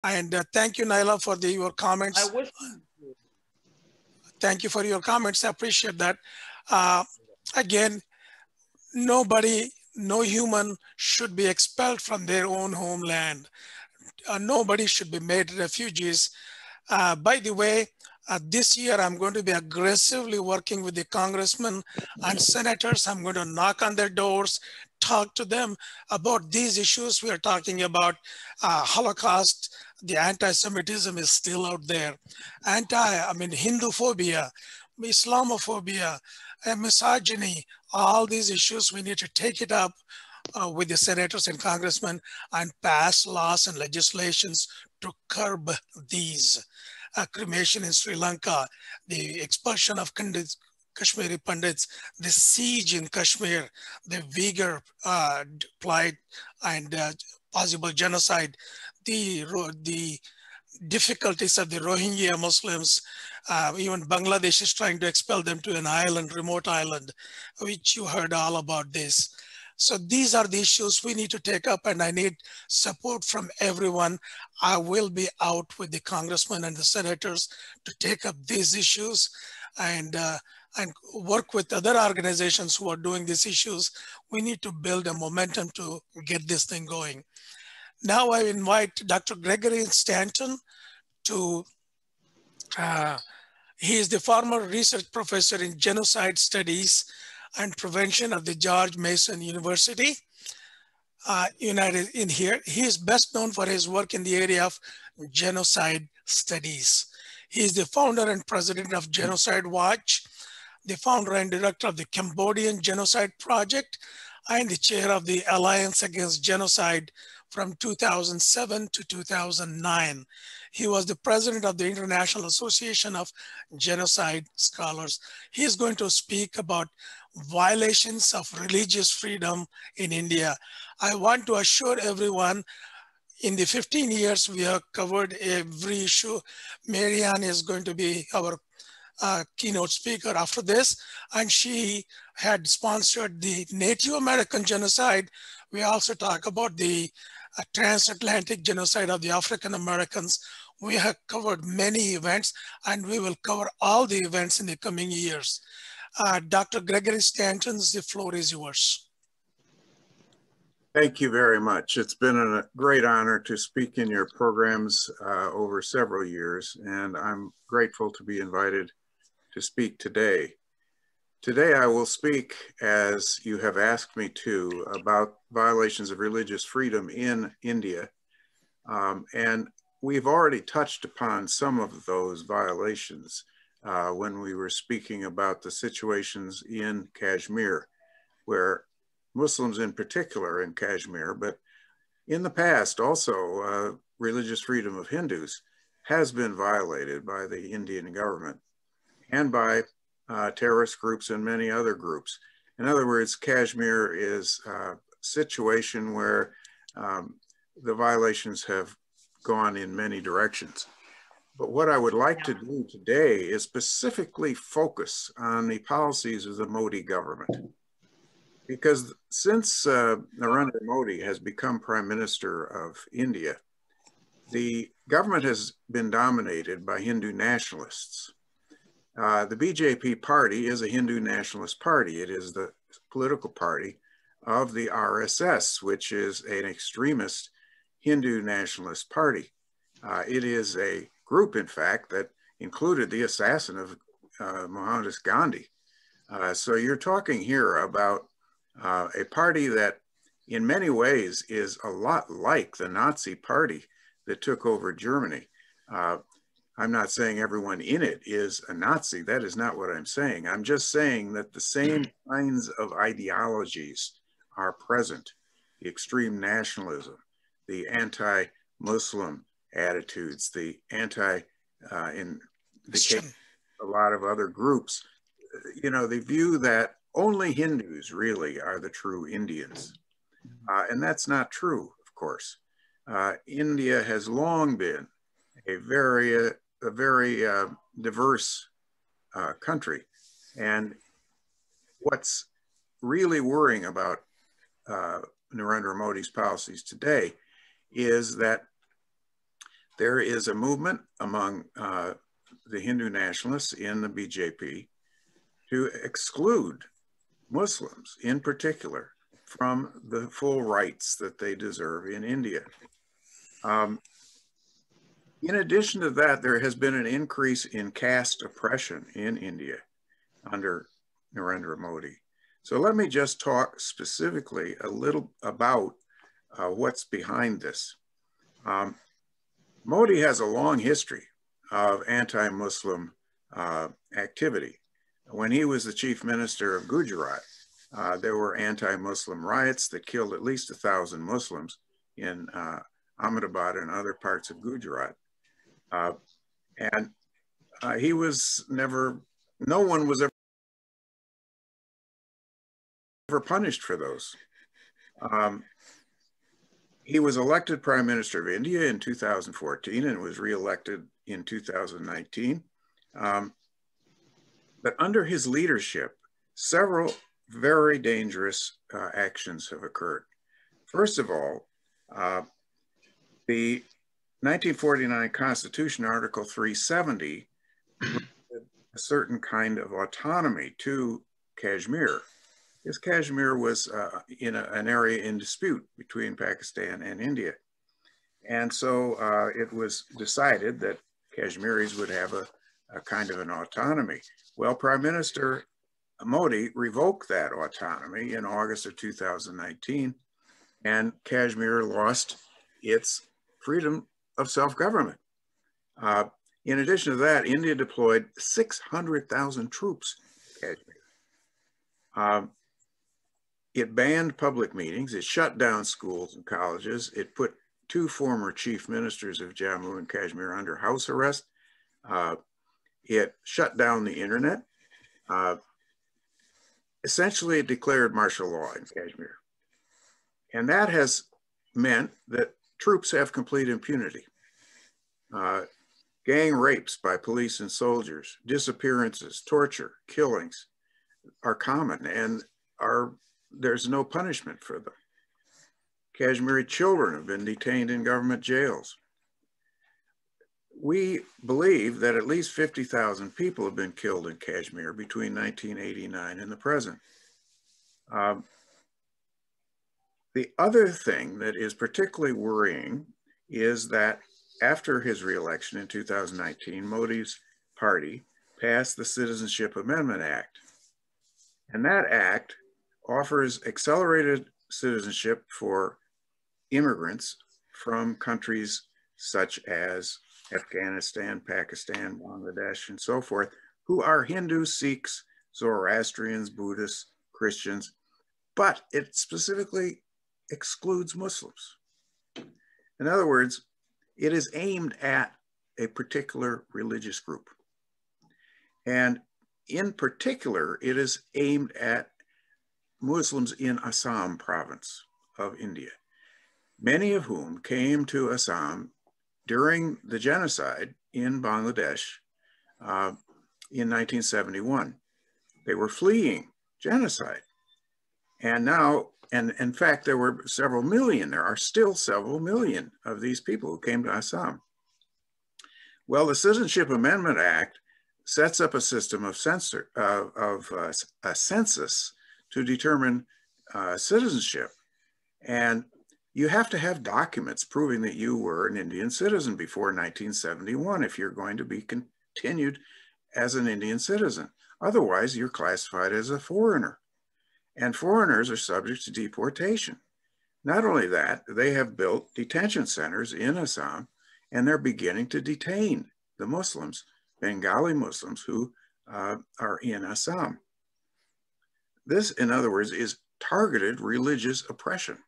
And thank you, Naila, for your comments. I wish. Thank you for your comments. I appreciate that. Again, nobody, no human should be expelled from their own homeland. Nobody should be made refugees. By the way, this year I'm going to be aggressively working with the congressmen and senators. I'm going to knock on their doors, talk to them about these issues we are talking about. Holocaust, the anti-Semitism is still out there. Hindu phobia, Islamophobia, misogyny, all these issues, we need to take it up with the senators and congressmen and pass laws and legislations to curb these. Cremation in Sri Lanka, the expulsion of Kashmiri Pandits, the siege in Kashmir, the Uyghur plight and possible genocide, the difficulties of the Rohingya Muslims, even Bangladesh is trying to expel them to an island, remote island, which you heard all about this. So these are the issues we need to take up, and I need support from everyone. I will be out with the congressmen and the senators to take up these issues and work with other organizations who are doing these issues. We need to build a momentum to get this thing going. Now I invite Dr. Gregory Stanton to, he is the former research professor in genocide studies and prevention of the George Mason University, in here. He is best known for his work in the area of genocide studies. He is the founder and president of Genocide Watch, the founder and director of the Cambodian Genocide Project, and the chair of the Alliance Against Genocide from 2007 to 2009. He was the president of the International Association of Genocide Scholars. He is going to speak about violations of religious freedom in India. I want to assure everyone, in the 15 years we have covered every issue. Marianne is going to be our keynote speaker after this, and she had sponsored the Native American genocide. We also talk about the transatlantic genocide of the African Americans. We have covered many events, and we will cover all the events in the coming years. Dr. Gregory Stanton, the floor is yours. Thank you very much. It's been a great honor to speak in your programs over several years, and I'm grateful to be invited to speak today. Today I will speak, as you have asked me to, about violations of religious freedom in India. And we've already touched upon some of those violations when we were speaking about the situations in Kashmir, where Muslims in particular in Kashmir, but in the past also religious freedom of Hindus has been violated by the Indian government and by terrorist groups and many other groups. In other words, Kashmir is a situation where the violations have gone in many directions. But what I would like to do today is specifically focus on the policies of the Modi government. Because since Narendra Modi has become Prime Minister of India, the government has been dominated by Hindu nationalists. The BJP party is a Hindu nationalist party. It is the political party of the RSS, which is an extremist Hindu nationalist party. It is a group, in fact, that included the assassin of Mohandas Gandhi. So you're talking here about a party that in many ways is a lot like the Nazi party that took over Germany. I'm not saying everyone in it is a Nazi. That is not what I'm saying. I'm just saying that the same kinds of ideologies are present. The extreme nationalism, the anti-Muslim attitudes, the in the case of a lot of other groups, you know, the view that only Hindus really are the true Indians. And that's not true, of course. India has long been a very diverse country. And what's really worrying about Narendra Modi's policies today is that there is a movement among the Hindu nationalists in the BJP to exclude Muslims in particular from the full rights that they deserve in India. In addition to that, there has been an increase in caste oppression in India under Narendra Modi. So let me just talk specifically a little about what's behind this. Modi has a long history of anti-Muslim activity. When he was the chief minister of Gujarat, there were anti-Muslim riots that killed at least 1,000 Muslims in Ahmedabad and other parts of Gujarat. He was never, no one was ever punished for those. He was elected Prime Minister of India in 2014 and was re-elected in 2019. But under his leadership, several very dangerous actions have occurred. First of all, the 1949 Constitution, Article 370, granted a certain kind of autonomy to Kashmir, because Kashmir was in an area in dispute between Pakistan and India. And so it was decided that Kashmiris would have a kind of an autonomy. Well, Prime Minister Modi revoked that autonomy in August of 2019, and Kashmir lost its freedom of self-government. In addition to that, India deployed 600,000 troops to Kashmir. It banned public meetings, it shut down schools and colleges, it put 2 former chief ministers of Jammu and Kashmir under house arrest, it shut down the internet. Essentially, it declared martial law in Kashmir. And that has meant that troops have complete impunity. Gang rapes by police and soldiers, disappearances, torture, killings are common, and there's no punishment for them. Kashmiri children have been detained in government jails. We believe that at least 50,000 people have been killed in Kashmir between 1989 and the present. The other thing that is particularly worrying is that after his re-election in 2019, Modi's party passed the Citizenship Amendment Act. And that act offers accelerated citizenship for immigrants from countries such as Afghanistan, Pakistan, Bangladesh, and so forth, who are Hindus, Sikhs, Zoroastrians, Buddhists, Christians, but it specifically excludes Muslims. In other words, it is aimed at a particular religious group. And in particular, it is aimed at Muslims in Assam province of India, many of whom came to Assam during the genocide in Bangladesh in 1971. They were fleeing genocide. And now, and in fact, there were several million, there are still several million of these people who came to Assam. Well, the Citizenship Amendment Act sets up a system of a census to determine citizenship. And you have to have documents proving that you were an Indian citizen before 1971 if you're going to be continued as an Indian citizen. Otherwise, you're classified as a foreigner. And foreigners are subject to deportation. Not only that, they have built detention centers in Assam, and they're beginning to detain the Muslims, Bengali Muslims who are in Assam. This, in other words, is targeted religious oppression.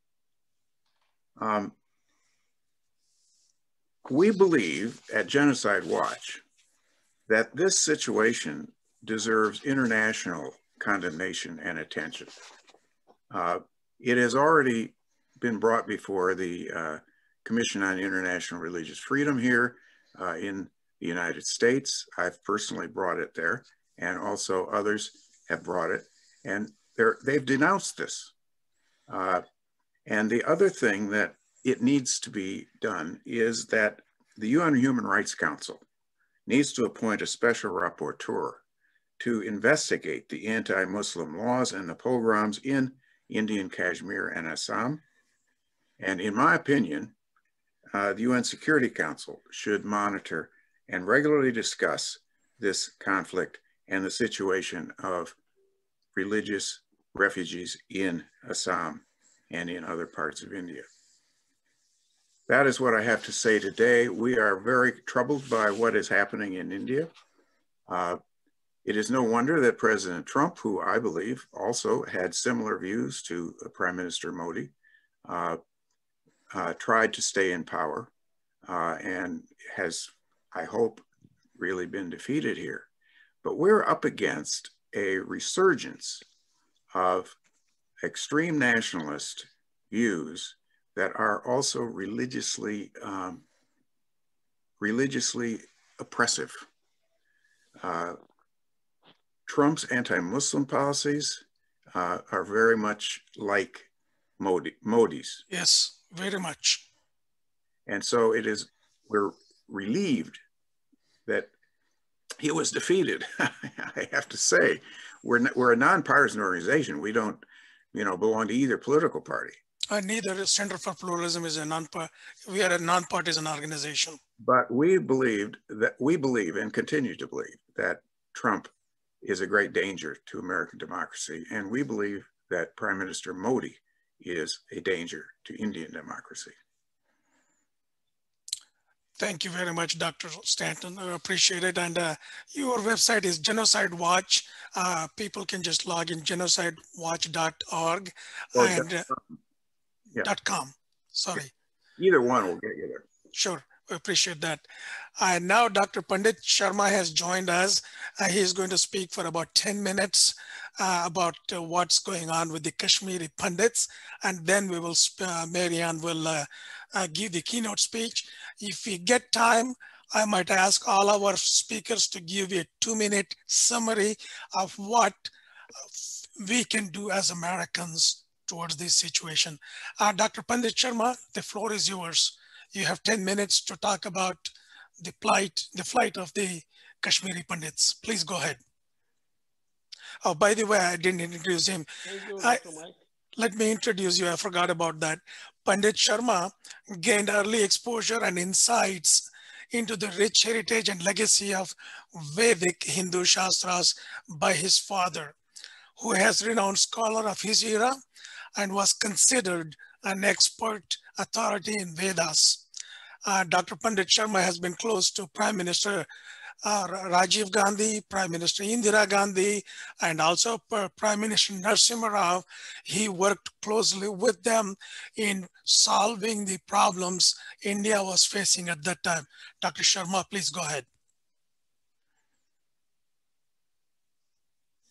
We believe at Genocide Watch that this situation deserves international condemnation and attention. It has already been brought before the Commission on International Religious Freedom here in the United States. I've personally brought it there, and also others have brought it, and they've denounced this. And the other thing that it needs to be done is that the UN Human Rights Council needs to appoint a special rapporteur to investigate the anti-Muslim laws and the pogroms in Indian Kashmir and Assam. And in my opinion, the UN Security Council should monitor and regularly discuss this conflict and the situation of religious refugees in Assam and in other parts of India. That is what I have to say today. We are very troubled by what is happening in India. It is no wonder that President Trump, who I believe also had similar views to Prime Minister Modi, tried to stay in power and has, I hope, really been defeated here. But we're up against a resurgence of extreme nationalist views that are also religiously oppressive. Trump's anti-Muslim policies are very much like Modi's. Yes, very much. And so we're relieved that he was defeated. I have to say, we're a nonpartisan organization. We don't, belong to either political party. Neither Center for Pluralism is we are a nonpartisan organization. But we believe and continue to believe that Trump is a great danger to American democracy. And we believe that Prime Minister Modi is a danger to Indian democracy. Thank you very much, Dr. Stanton. I appreciate it. And your website is Genocide Watch. People can just log in genocidewatch.org and .com. Sorry. Either one will get you there. Sure. We appreciate that. And now Dr. Pandit Sharma has joined us. He is going to speak for about 10 minutes about what's going on with the Kashmiri Pandits. And then we will, Marianne will give the keynote speech. If we get time, I might ask all our speakers to give a 2-minute summary of what we can do as Americans towards this situation. Dr. Pandit Sharma, the floor is yours. You have 10 minutes to talk about the flight of the Kashmiri Pandits. Please go ahead. Oh, by the way, I didn't introduce him. Thank you, Dr. Mike. Let me introduce you. I forgot about that. Pandit Sharma gained early exposure and insights into the rich heritage and legacy of Vedic Hindu Shastras by his father, who has renowned scholar of his era and was considered an expert authority in Vedas. Dr. Pandit Sharma has been close to Prime Minister Rajiv Gandhi, Prime Minister Indira Gandhi, and also Prime Minister Narasimha Rao. He worked closely with them in solving the problems India was facing at that time. Dr. Sharma, please go ahead.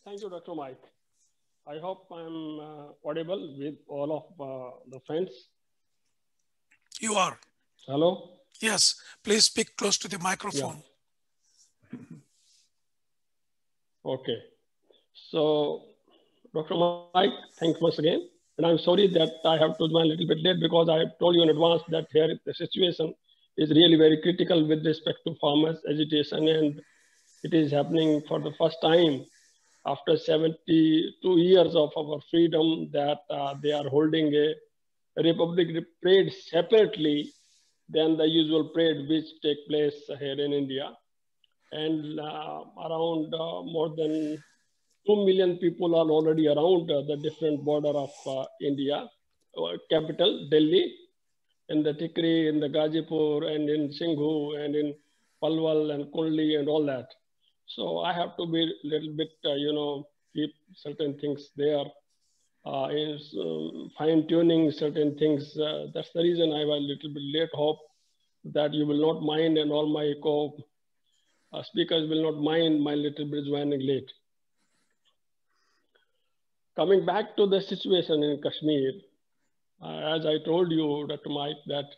Thank you, Dr. Mike. I hope I'm audible with all of the friends. You are. Hello? Yes, please speak close to the microphone. Yeah. Okay. So, Dr. Mike, thanks once again. And I'm sorry that I have to join a little bit late because I told you in advance that here the situation is really very critical with respect to farmers' agitation, and it is happening for the first time after 72 years of our freedom that they are holding a Republic parade separately than the usual parade which take place here in India. And around more than 2 million people are already around the different border of India, capital, Delhi, in the Tikri, in the Gazipur, and in Singhu, and in Palwal, and Kundli, and all that. So I have to be a little bit, keep certain things there, fine-tuning certain things. That's the reason I was a little bit late. Hope that you will not mind, and all my speakers will not mind my little bit joining late. Coming back to the situation in Kashmir, as I told you, Dr. Mike, that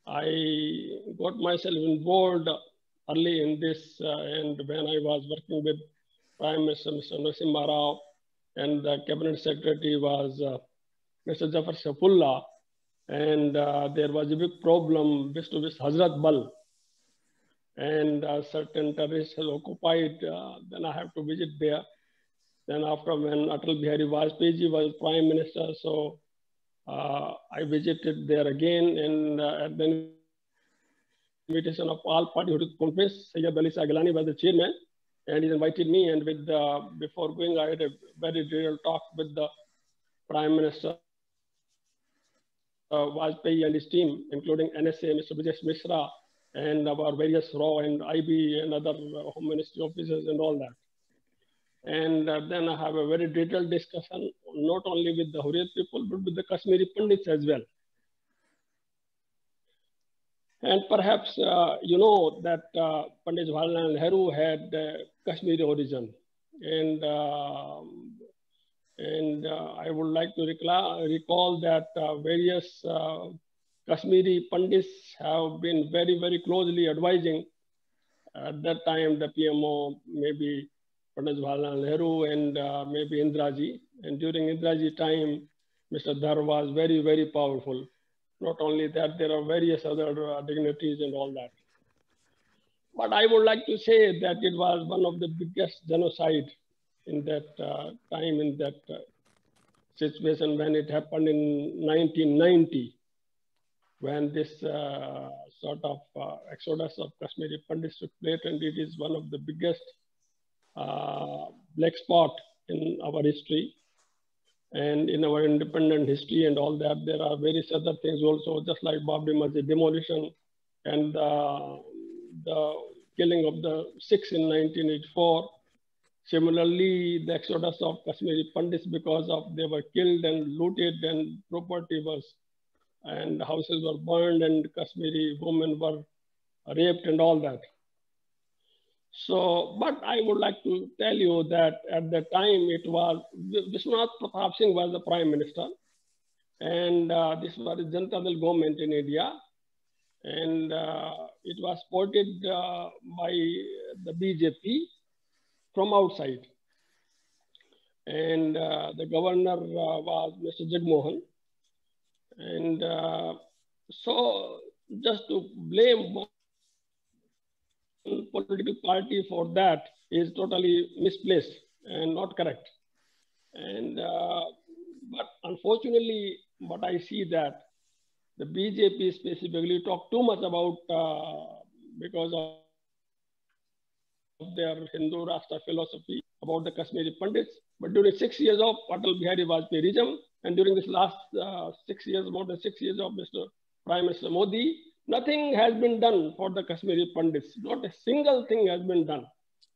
I got myself involved early in this, and when I was working with Prime Minister Mr. Narasimha Rao, and the Cabinet Secretary was Mr. Jafar Saifullah, and there was a big problem with Hazrat Bal. and certain terrorists have occupied, then I have to visit there. Then after, when Atal Bihari Vajpayee was Prime Minister, so I visited there again, and at the invitation of all party conference, Sayyid Ali Sagalani was the chairman, and he invited me. And with before going, I had a very real talk with the Prime Minister Vajpayee and his team, including NSA, Mr. Vijesh Mishra, and our various RAW and IB and other Home Ministry officers and all that. And then I have a very detailed discussion, not only with the Hurriyat people, but with the Kashmiri Pandits as well. And perhaps you know that Pandit Jawaharlal Nehru had Kashmiri origin. And I would like to recall that various Kashmiri Pandits have been very, very closely advising at that time the PMO, maybe Pandit Jawaharlal Nehru and maybe Indraji. And during Indraji time, Mr. Dhar was very, very powerful. Not only that, there are various other dignitaries and all that. But I would like to say that it was one of the biggest genocide in that time, in that situation when it happened in 1990, when this sort of exodus of Kashmiri Pandits took place, and it is one of the biggest black spot in our history and in our independent history and all that. There are various other things also, just like Babri Masjid demolition and the killing of the Sikhs in 1984. Similarly, the exodus of Kashmiri Pandits, because of they were killed and looted and property was, and houses were burned and Kashmiri women were raped and all that. So, but I would like to tell you that at the time it was, Vishwanath Pratap Singh was the Prime Minister, and this was the Janata Dal government in India, and it was supported by the BJP from outside. And the governor was Mr. Jagmohan. And so just to blame one political party for that is totally misplaced and not correct. And but unfortunately, what I see that the BJP specifically talk too much about because of their Hindu Rashtra philosophy about the Kashmiri Pandits. But during 6 years of Atal Bihari Vajpayee regime, and during this last 6 years, more than 6 years of Mr. Prime Minister Modi, nothing has been done for the Kashmiri Pandits. Not a single thing has been done.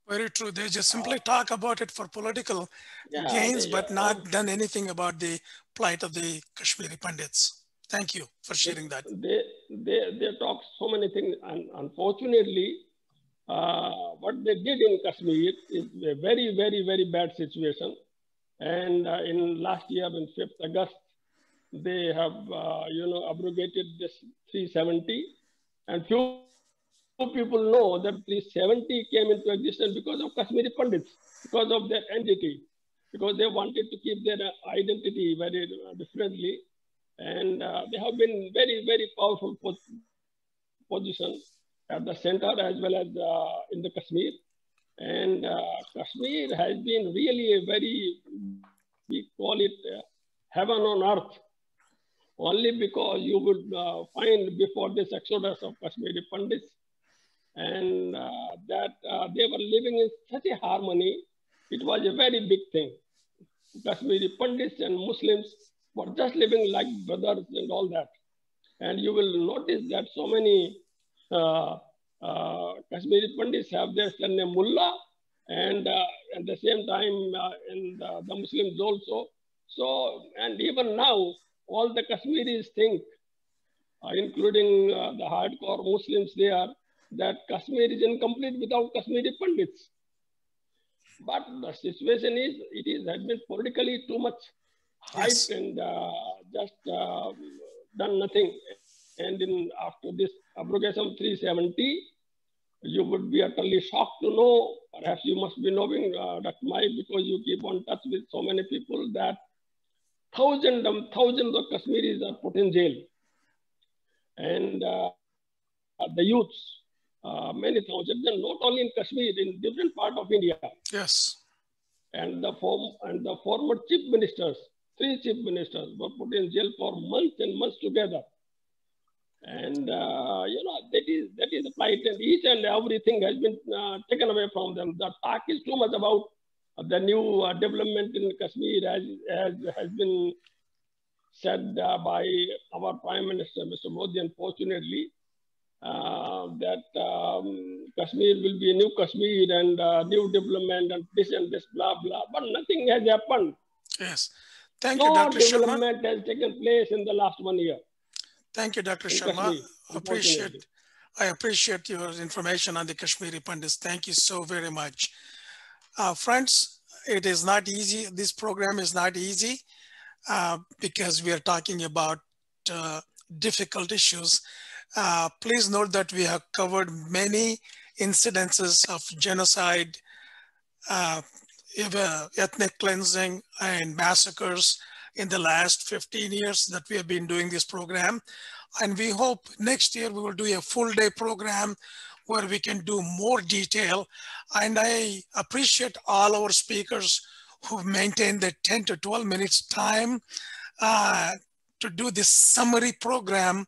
Very true. They just simply talk about it for political gains, but not done anything about the plight of the Kashmiri Pandits. Thank you for sharing that. They talk so many things, and unfortunately, what they did in Kashmir is a very, very, very bad situation. And in last year, in 5th August, they have, abrogated this 370. And few people know that 370 came into existence because of Kashmiri Pandits, because of their entity, because they wanted to keep their identity very differently. And they have been very, very powerful position at the center as well as in the Kashmir. And Kashmir has been really a very, we call it heaven on earth, only because you would find before this exodus of Kashmiri Pandits, and that they were living in such a harmony. It was a very big thing. Kashmiri Pandits and Muslims were just living like brothers and all that. And you will notice that so many Kashmiri Pandits have their surname Mullah, and at the same time in the Muslims also. So, and even now, all the Kashmiris think, including the hardcore Muslims there, that Kashmir is incomplete without Kashmiri Pandits. But the situation is, has been politically too much hyped and just done nothing. And after this abrogation 370, you would be utterly shocked to know, perhaps you must be knowing, Dr. Mike, because you keep on touch with so many people, that thousands of Kashmiris are put in jail. And the youths, many thousands, and not only in Kashmir, in different part of India. Yes. And the former chief ministers, 3 chief ministers, were put in jail for months and months together. And you know, that is the plight, and each and everything has been taken away from them. The talk is too much about the new development in Kashmir, as has been said by our Prime Minister, Mr. Modi, unfortunately, that Kashmir will be a new Kashmir and new development and this, blah, blah. But nothing has happened. Yes. Thank you, Dr. Sharma. No development has taken place in the last 1 year. Thank you, Dr. Sharma. Kashmir, I appreciate your information on the Kashmiri Pandits. Thank you so very much. Friends, it is not easy. This program is not easy because we are talking about difficult issues. Please note that we have covered many incidences of genocide, ethnic cleansing, and massacres in the last 15 years that we have been doing this program. And we hope next year we will do a full day program where we can do more detail. And I appreciate all our speakers who maintain the 10 to 12 minutes time to do this summary program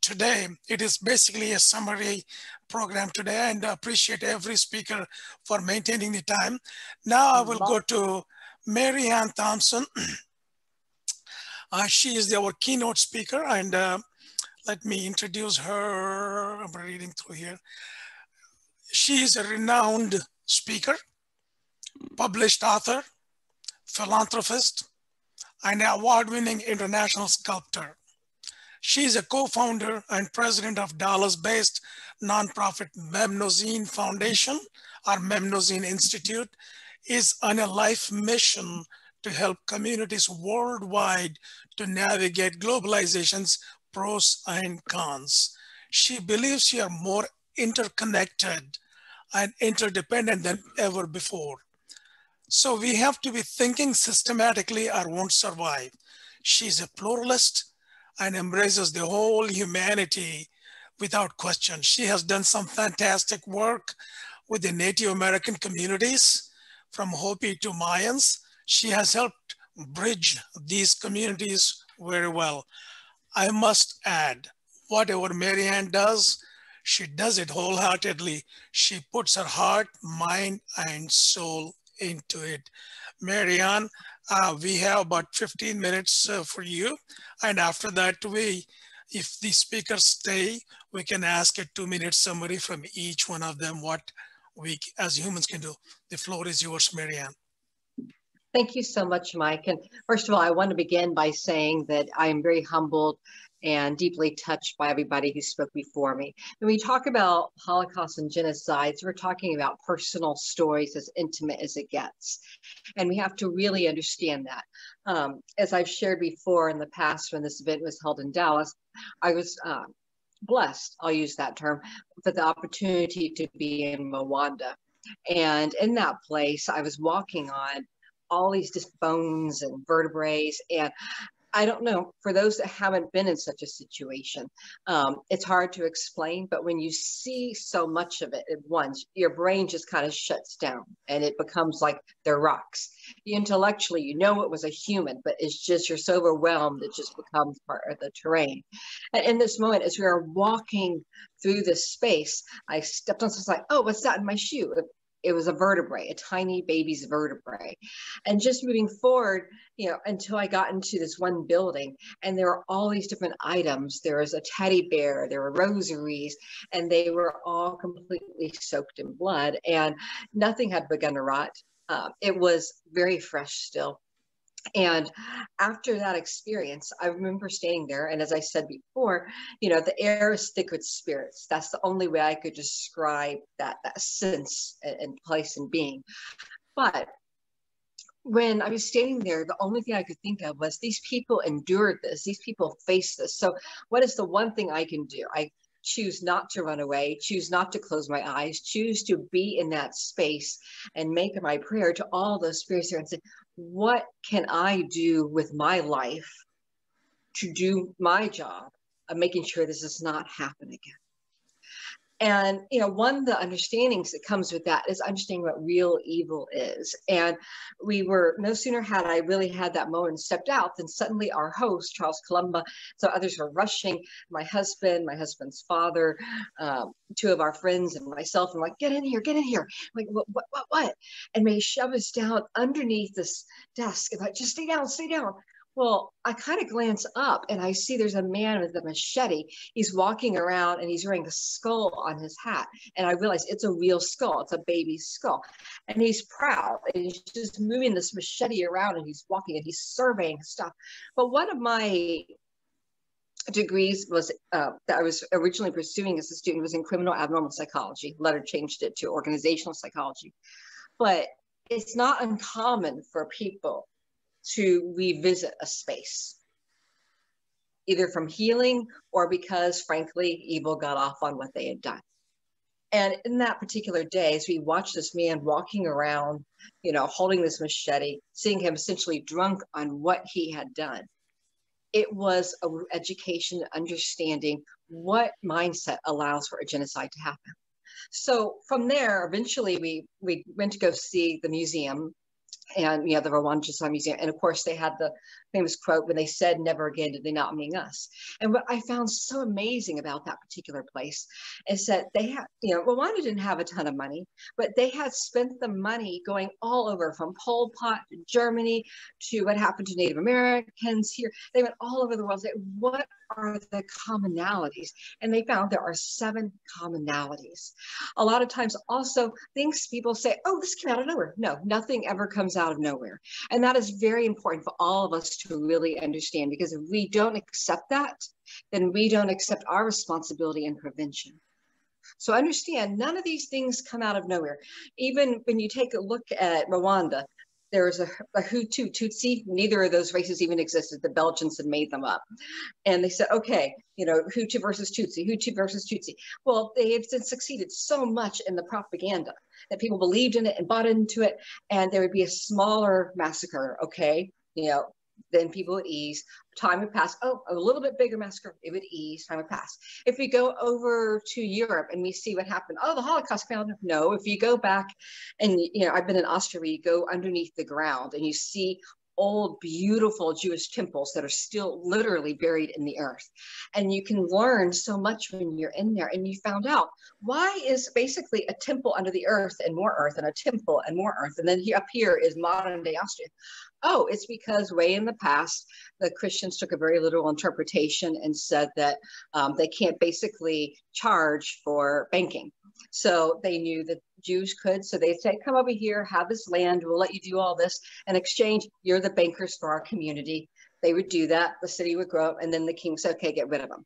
today. It is basically a summary program today, and I appreciate every speaker for maintaining the time. Now I will go to Mary Ann Thompson. She is our keynote speaker, and let me introduce her. I'm reading through here. She is a renowned speaker, published author, philanthropist, and award-winning international sculptor. She is a co-founder and president of Dallas-based nonprofit Memnosyne Foundation, or Memnosyne Institute, is on a life mission to help communities worldwide to navigate globalization's pros and cons. She believes we are more interconnected and interdependent than ever before. So we have to be thinking systematically or won't survive. She's a pluralist and embraces the whole humanity without question. She has done some fantastic work with the Native American communities, from Hopi to Mayans. She has helped bridge these communities very well. I must add, whatever Mary Ann does, she does it wholeheartedly. She puts her heart, mind, and soul into it. Mary Ann, we have about 15 minutes for you. And after that, if the speakers stay, we can ask a 2-minute summary from each one of them, what we as humans can do. The floor is yours, Mary Ann. Thank you so much, Mike. And first of all, I want to begin by saying that I am very humbled and deeply touched by everybody who spoke before me. When we talk about Holocaust and genocides, we're talking about personal stories as intimate as it gets. And we have to really understand that. As I've shared before in the past, when this event was held in Dallas, I was blessed, I'll use that term, for the opportunity to be in Rwanda. And in that place, I was walking on all these just bones and vertebrae. And I don't know, for those that haven't been in such a situation, it's hard to explain, but when you see so much of it at once, your brain just kind of shuts down and it becomes like they're rocks. Intellectually, you know it was a human, but it's just, you're so overwhelmed, it just becomes part of the terrain. And in this moment, as we were walking through this space, I stepped on something, like, oh, what's that in my shoe? It was a vertebrae, a tiny baby's vertebrae. And just moving forward, until I got into this one building, and there were all these different items. There was a teddy bear, there were rosaries, and they were all completely soaked in blood, and nothing had begun to rot. It was very fresh still. And after that experience, I remember staying there. And as I said before, the air is thick with spirits. That's the only way I could describe that sense and place and being. But when I was standing there, the only thing I could think of was these people endured this. These people faced this. So what is the one thing I can do? I choose not to run away, choose not to close my eyes, choose to be in that space and make my prayer to all those spirits there and say, what can I do with my life to do my job of making sure this does not happen again? And, you know, one of the understandings that comes with that is understanding what real evil is. And we were, no sooner had I really had that moment and stepped out than suddenly our host, Charles Columba, so others were rushing, my husband, my husband's father, two of our friends and myself, and like, get in here, get in here. I'm like, what? And they shove us down underneath this desk and like, just stay down, stay down. Well, I kind of glance up and I see there's a man with a machete. He's walking around and he's wearing a skull on his hat. And I realize it's a real skull. It's a baby's skull. And he's proud and he's just moving this machete around and he's walking and he's surveying stuff. But one of my degrees was that I was originally pursuing as a student was in criminal abnormal psychology. Later changed it to organizational psychology. But it's not uncommon for people to revisit a space, either from healing or because, frankly, evil got off on what they had done. And in that particular day, as we watched this man walking around, you know, holding this machete, seeing him essentially drunk on what he had done, it was an education, understanding what mindset allows for a genocide to happen. So from there, eventually we went to go see the museum, and the Rwanda Genocide Museum. And of course they had the famous quote when they said, never again did they not mean us. And what I found so amazing about that particular place is that they had, Rwanda didn't have a ton of money, but they had spent the money going all over, from Pol Pot to Germany to what happened to Native Americans here. They went all over the world. They said, what are the commonalities? And they found there are 7 commonalities. A lot of times also things people say, oh, this came out of nowhere. No, nothing ever comes out of nowhere. And that is very important for all of us to really understand, because if we don't accept that, then we don't accept our responsibility in prevention. So understand, none of these things come out of nowhere. Even when you take a look at Rwanda, there was a Hutu, Tutsi, neither of those races even existed. The Belgians had made them up. And they said, okay, Hutu versus Tutsi, Hutu versus Tutsi. Well, they had succeeded so much in the propaganda that people believed in it and bought into it, and there would be a smaller massacre, okay? Then people would ease, time would pass. Oh, a little bit bigger massacre, it would ease, time would pass. If we go over to Europe and we see what happened, oh, the Holocaust found, no, if you go back and, I've been in Austria, where you go underneath the ground and you see old, beautiful Jewish temples that are still literally buried in the earth. And you can learn so much when you're in there. And you found out, why is basically a temple under the earth and more earth, and a temple and more earth, and then up here is modern day Austria? Oh, it's because way in the past, the Christians took a very literal interpretation and said that they can't basically charge for banking. So they knew that Jews could, so they'd say, come over here, have this land, we'll let you do all this. In exchange, you're the bankers for our community. They would do that, the city would grow up, and then the king said, okay, get rid of them.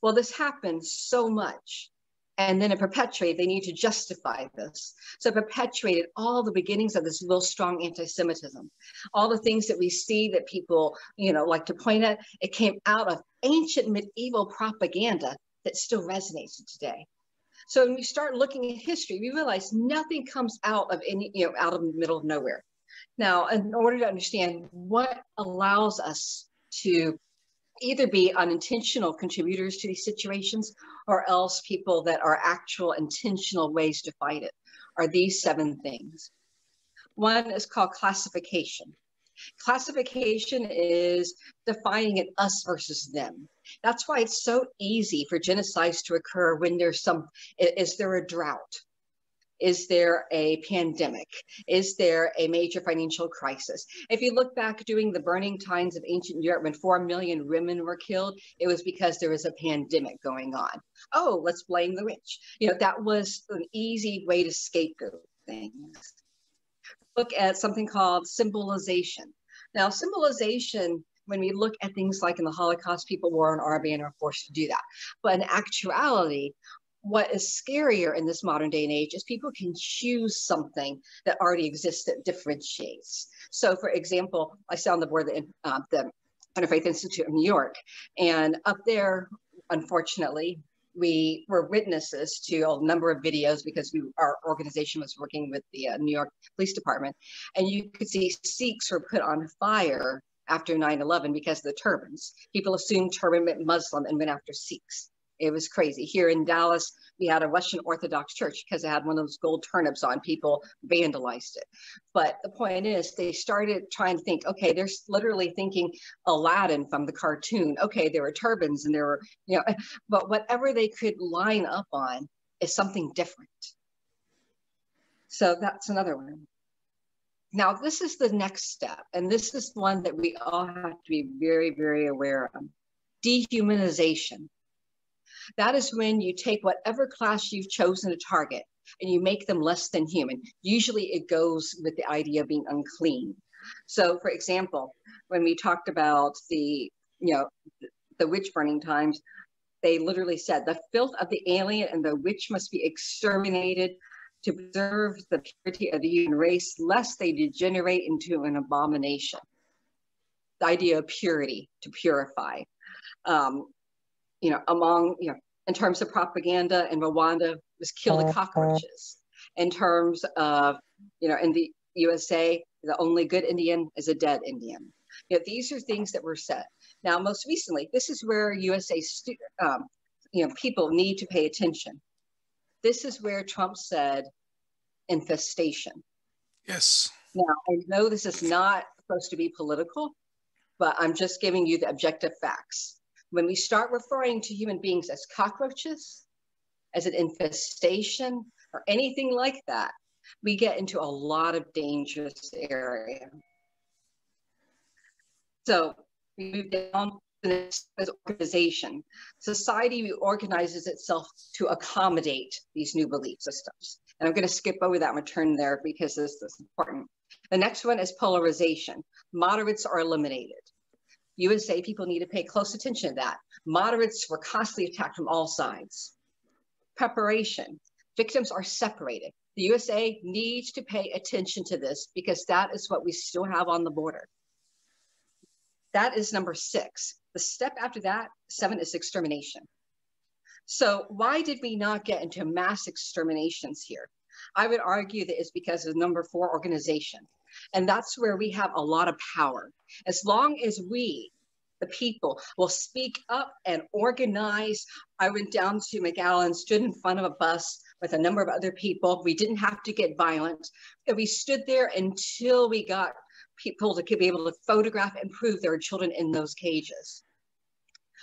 Well, this happened so much. And then it perpetuated, they need to justify this. So it perpetuated all the beginnings of this real strong anti-Semitism. All the things that we see that people, like to point at, it came out of ancient medieval propaganda that still resonates today. So when we start looking at history, we realize nothing comes out of out of the middle of nowhere. Now, in order to understand what allows us to either be unintentional contributors to these situations, or else people that are actual intentional ways to fight it, are these 7 things. One is called classification. Classification is defining an us versus them. That's why it's so easy for genocides to occur when there's is there a drought? Is there a pandemic? Is there a major financial crisis? If you look back during the burning times of ancient Europe, when 4 million women were killed, it was because there was a pandemic going on. Oh, let's blame the rich. That was an easy way to scapegoat things. Look at something called symbolization. Now, symbolization, when we look at things like in the Holocaust, people wore an armband and were forced to do that. But in actuality, what is scarier in this modern day and age is people can choose something that already exists that differentiates. So, for example, I sit on the board of the Interfaith Institute of New York, and up there, unfortunately, we were witnesses to a number of videos because our organization was working with the New York Police Department, and you could see Sikhs were put on fire after 9/11 because of the turbans. People assumed turban meant Muslim and went after Sikhs. It was crazy. Here in Dallas, we had a Russian Orthodox church because it had one of those gold turnips on. People vandalized it. But the point is, they started trying to think, okay, they're literally thinking Aladdin from the cartoon. Okay, there were turbans and there were, you know, but whatever they could line up on is something different. So that's another one. Now, this is the next step, and this is one that we all have to be very, very aware of. Dehumanization. That is when you take whatever class you've chosen to target and you make them less than human. Usually it goes with the idea of being unclean. So, for example, when we talked about the witch burning times, they literally said the filth of the alien and the witch must be exterminated to preserve the purity of the human race, lest they degenerate into an abomination. The idea of purity, to purify. In terms of propaganda in Rwanda, was kill the cockroaches. In terms of, in the USA, the only good Indian is a dead Indian. These are things that were said. Now, most recently, this is where USA people need to pay attention. This is where Trump said infestation. Yes. Now, I know this is not supposed to be political, but I'm just giving you the objective facts. When we start referring to human beings as cockroaches, as an infestation, or anything like that, we get into a lot of dangerous area. So we move down to the next organization. Society reorganizes itself to accommodate these new belief systems. And I'm going to skip over that and return there because this is important. The next one is polarization. Moderates are eliminated. USA people need to pay close attention to that. Moderates were constantly attacked from all sides. Preparation. Victims are separated. The USA needs to pay attention to this because that is what we still have on the border. That is number 6. The step after that, 7, is extermination. So why did we not get into mass exterminations here? I would argue that it's because of number 4, organization. And that's where we have a lot of power. As long as we, the people, will speak up and organize. I went down to McAllen, stood in front of a bus with a number of other people. We didn't have to get violent. And we stood there until we got people to be able to photograph and prove there were children in those cages.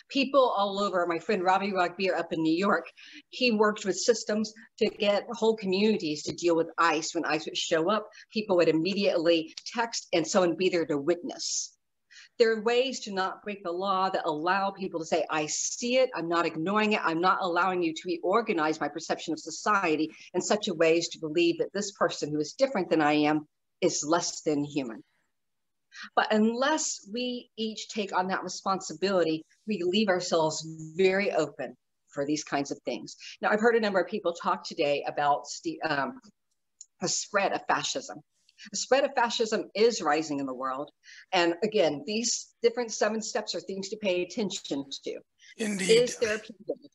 People all over, my friend Ravi Ragbir up in New York, he worked with systems to get whole communities to deal with ICE. When ICE would show up, people would immediately text and someone be there to witness. There are ways to not break the law that allow people to say, I see it, I'm not ignoring it, I'm not allowing you to reorganize my perception of society in such a way as to believe that this person who is different than I am is less than human. But unless we each take on that responsibility, we leave ourselves very open for these kinds of things. Now, I've heard a number of people talk today about the spread of fascism. The spread of fascism is rising in the world. And again, these different 7 steps are things to pay attention to. Indeed. Is there a pandemic?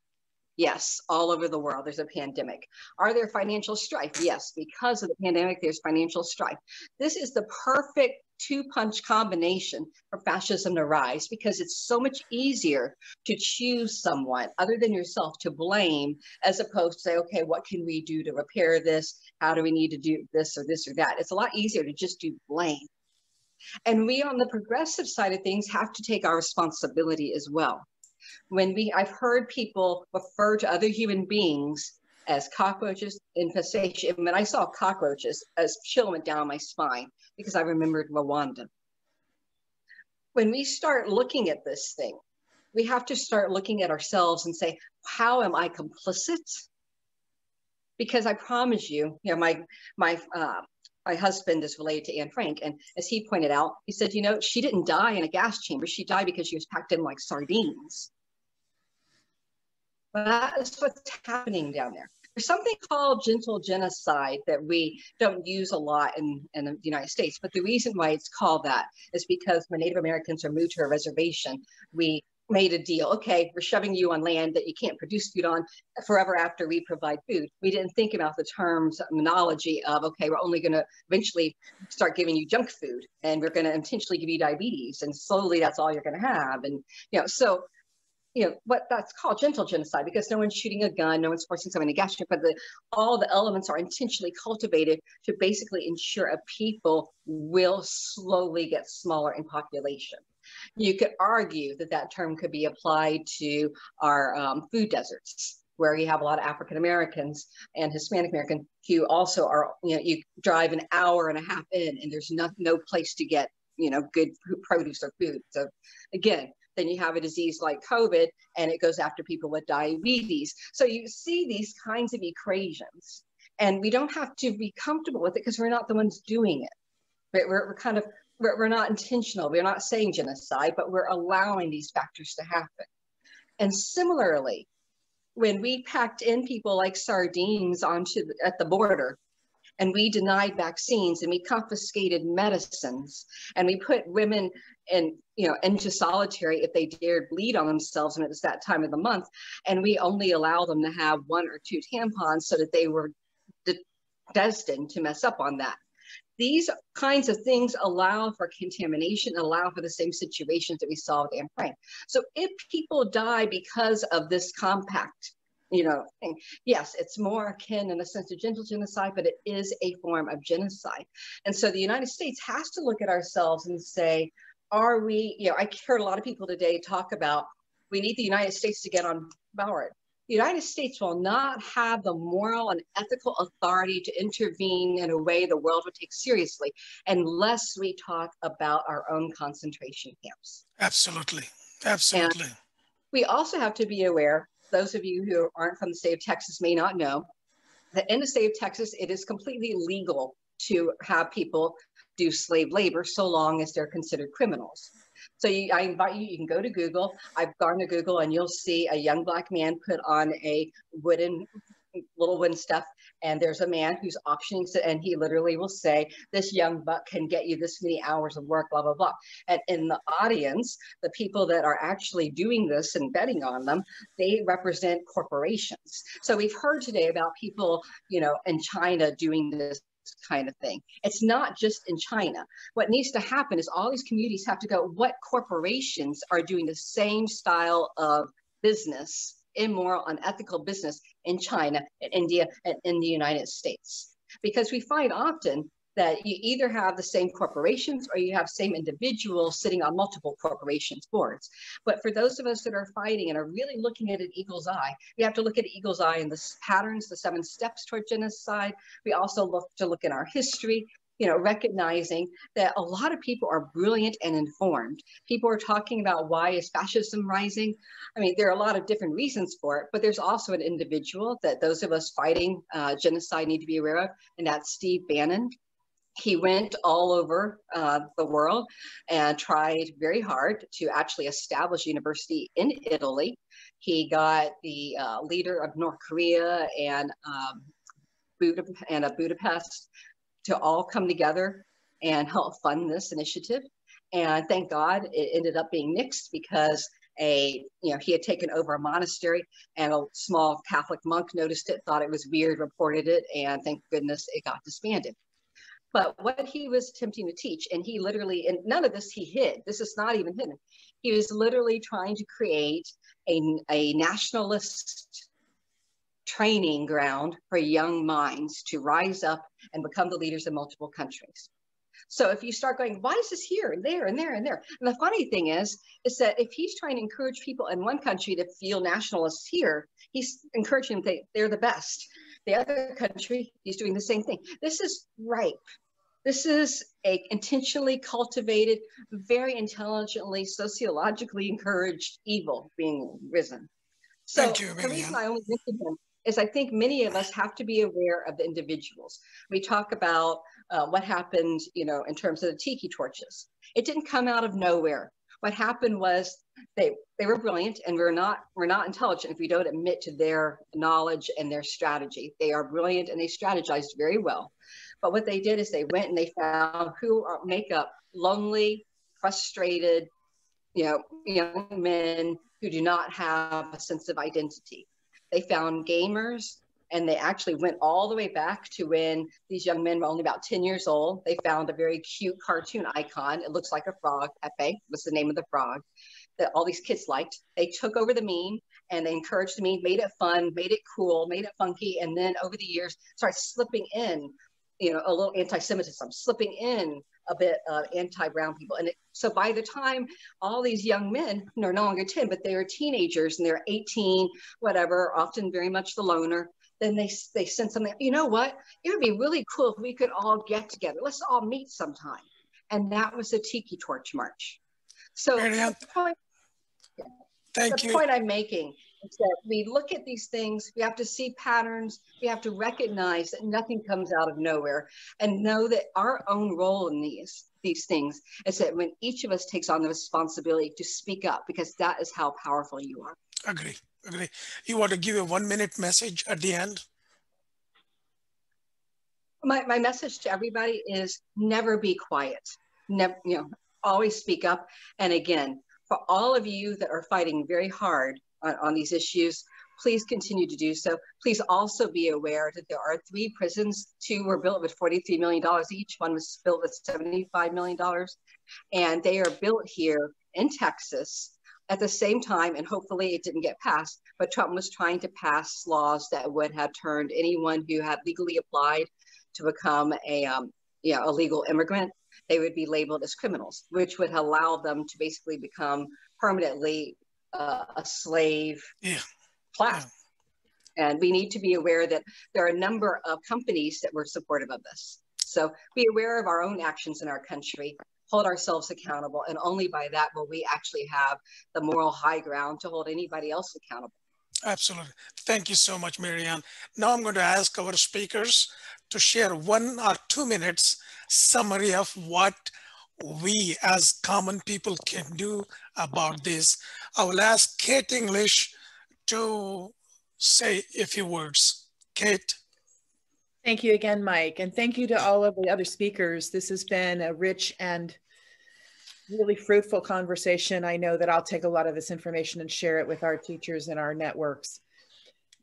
Yes, all over the world, there's a pandemic. Are there financial strife? Yes, because of the pandemic, there's financial strife. This is the perfect 2-punch combination for fascism to rise because it's so much easier to choose someone other than yourself to blame as opposed to say, okay, what can we do to repair this? How do we need to do this or that? It's a lot easier to just do blame. And we on the progressive side of things have to take our responsibility as well. I've heard people refer to other human beings as cockroaches, infestation. When I saw cockroaches, a chill went down my spine because I remembered Rwanda. When we start looking at this thing, we have to start looking at ourselves and say, how am I complicit? Because I promise you, my husband is related to Ann Frank, and as he pointed out, he said, she didn't die in a gas chamber. She died because she was packed in like sardines. But that is what's happening down there. There's something called gentle genocide that we don't use a lot in the United States. But the reason why it's called that is because when Native Americans are moved to a reservation, we made a deal. Okay, we're shoving you on land that you can't produce food on forever after we provide food. We didn't think about the terminology of, okay, we're only going to eventually start giving you junk food and we're going to intentionally give you diabetes. And slowly that's all you're going to have. And, so what that's called gentle genocide, because no one's shooting a gun, no one's forcing someone to gas you, but all the elements are intentionally cultivated to basically ensure a people will slowly get smaller in population. You could argue that that term could be applied to our food deserts, where you have a lot of African Americans and Hispanic Americans who also are, you drive an hour and a half in and there's no place to get, good produce or food. So again, then you have a disease like COVID and it goes after people with diabetes. So you see these kinds of equations, and we don't have to be comfortable with it because we're not the ones doing it. But we're not intentional. We're not saying genocide, but we're allowing these factors to happen. And similarly, when we packed in people like sardines at the border, and we denied vaccines, and we confiscated medicines, and we put women into solitary if they dared bleed on themselves when it was that time of the month, and we only allow them to have 1 or 2 tampons so that they were destined to mess up on that. These kinds of things allow for contamination, allow for the same situations that we saw with Anne Frank. So if people die because of this compact, thing, yes, it's more akin in a sense to gentle genocide, but it is a form of genocide. And so the United States has to look at ourselves and say, are we, I heard a lot of people today talk about, we need the United States to get on board. The United States will not have the moral and ethical authority to intervene in a way the world would take seriously unless we talk about our own concentration camps. Absolutely. Absolutely. And we also have to be aware, those of you who aren't from the state of Texas may not know, that in the state of Texas, it is completely legal to have people do slave labor so long as they're considered criminals. So I invite you, you can go to Google. I've gone to Google and you'll see a young Black man put on a little wooden stuff, and there's a man who's auctioning, and he literally will say, this young buck can get you this many hours of work, blah, blah, blah. And in the audience, the people that are actually doing this and betting on them, they represent corporations. So we've heard today about people, in China doing this kind of thing. It's not just in China. What needs to happen is all these communities have to go, what corporations are doing the same style of business, immoral, unethical business in China, in India, and in the United States? Because we find often that you either have the same corporations or you have same individuals sitting on multiple corporations boards. But for those of us that are fighting and are really looking at an eagle's eye, we have to look at an eagle's eye in the patterns, the 7 steps toward genocide. We also look in our history, recognizing that a lot of people are brilliant and informed. People are talking about, why is fascism rising? I mean, there are a lot of different reasons for it, but there's also an individual that those of us fighting genocide need to be aware of, and that's Steve Bannon. He went all over the world and tried very hard to actually establish a university in Italy. He got the leader of North Korea and Budapest to all come together and help fund this initiative. And thank God it ended up being nixed, because he had taken over a monastery, and a small Catholic monk noticed it, thought it was weird, reported it, and thank goodness it got disbanded. But what he was attempting to teach, and he literally, and none of this he hid, this is not even hidden, he was literally trying to create a nationalist training ground for young minds to rise up and become the leaders in multiple countries. So if you start going, why is this here and there and there and there? And the funny thing is that if he's trying to encourage people in one country to feel nationalists here, he's encouraging them, they're the best. The other country, he's doing the same thing. This is ripe. This is a intentionally cultivated, very intelligently, sociologically encouraged evil being risen. So Thank you, the reason I only mentioned him is I think many of us have to be aware of the individuals. We talk about what happened, in terms of the tiki torches. It didn't come out of nowhere. What happened was they were brilliant, and we're not intelligent if we don't admit to their knowledge and their strategy. They are brilliant and they strategized very well. But what they did is they went and they found who make up lonely, frustrated, young men who do not have a sense of identity. They found gamers, and they actually went all the way back to when these young men were only about 10 years old. They found a very cute cartoon icon. It looks like a frog. Pepe was the name of the frog. that all these kids liked. They took over the meme and they encouraged the meme, made it fun, made it cool, made it funky. And then over the years, started slipping in, you know, a little anti-Semitism, slipping in a bit of anti-brown people. And so by the time all these young men, they're no longer 10, but they were teenagers and they're 18, whatever, often very much the loner, then they send something, you know what, it would be really cool if we could all get together. Let's all meet sometime. And that was the Tiki Torch March. So Marianne, thank the you. point I'm making is that we look at these things, we have to see patterns, we have to recognize that nothing comes out of nowhere, and know that our own role in these things is that when each of us takes on the responsibility to speak up, because that is how powerful you are. Agree. You want to give a 1-minute message at the end? My message to everybody is never be quiet. Never, you know, always speak up. And again, for all of you that are fighting very hard on these issues, please continue to do so. Please also be aware that there are 3 prisons. 2 were built with $43 million each. 1 was built with $75 million. And they are built here in Texas at the same time, and hopefully it didn't get passed, but Trump was trying to pass laws that would have turned anyone who had legally applied to become a legal immigrant, they would be labeled as criminals, which would allow them to basically become permanently a slave class. Yeah. And we need to be aware that there are a number of companies that were supportive of this. So be aware of our own actions in our country, hold ourselves accountable, and only by that will we actually have the moral high ground to hold anybody else accountable. Absolutely. Thank you so much, Marianne. Now I'm going to ask our speakers to share 1 or 2 minutes summary of what we as common people can do about this. I will ask Kate English to say a few words. Kate. Thank you again, Mike. And thank you to all of the other speakers. This has been a rich and really fruitful conversation. I know that I'll take a lot of this information and share it with our teachers and our networks.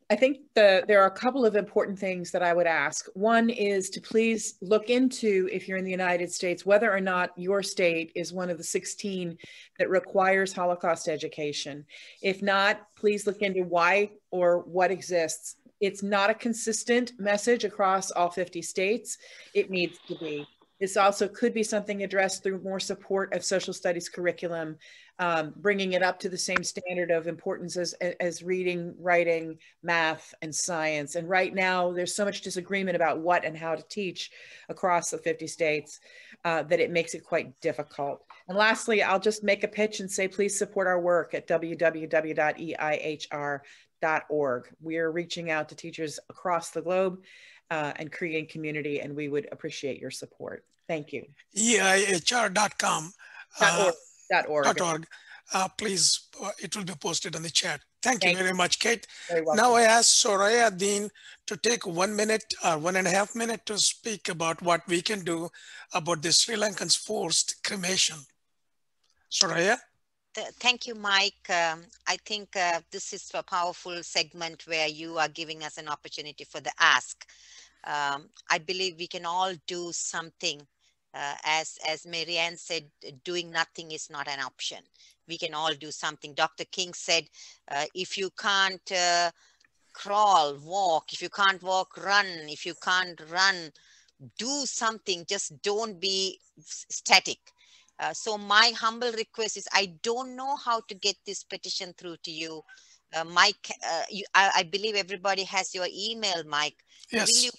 I think there are a couple of important things that I would ask. One is to please look into, if you're in the United States, whether or not your state is one of the 16 that requires Holocaust education. If not, please look into why or what exists. It's not a consistent message across all 50 states. It needs to be. This also could be something addressed through more support of social studies curriculum, bringing it up to the same standard of importance as reading, writing, math, and science. And right now, there's so much disagreement about what and how to teach across the 50 states that it makes it quite difficult. And lastly, I'll just make a pitch and say, please support our work at www.eihr.org. We are reaching out to teachers across the globe and creating community, and we would appreciate your support. Thank you. eihr.com. .org. Please, it will be posted on the chat. Thank you very much, Kate. Very welcome. Now I ask Soraya Dean to take 1 minute or 1.5 minutes to speak about what we can do about the Sri Lankans' forced cremation. Soraya? Thank you, Mike. I think this is a powerful segment where you are giving us an opportunity for the ask. I believe we can all do something. As Marianne said, doing nothing is not an option. We can all do something. Dr. King said, if you can't crawl, walk. If you can't walk, run. If you can't run, do something. Just don't be static. So my humble request is, I don't know how to get this petition through to you. Mike, I believe everybody has your email, Mike. Yes. Will you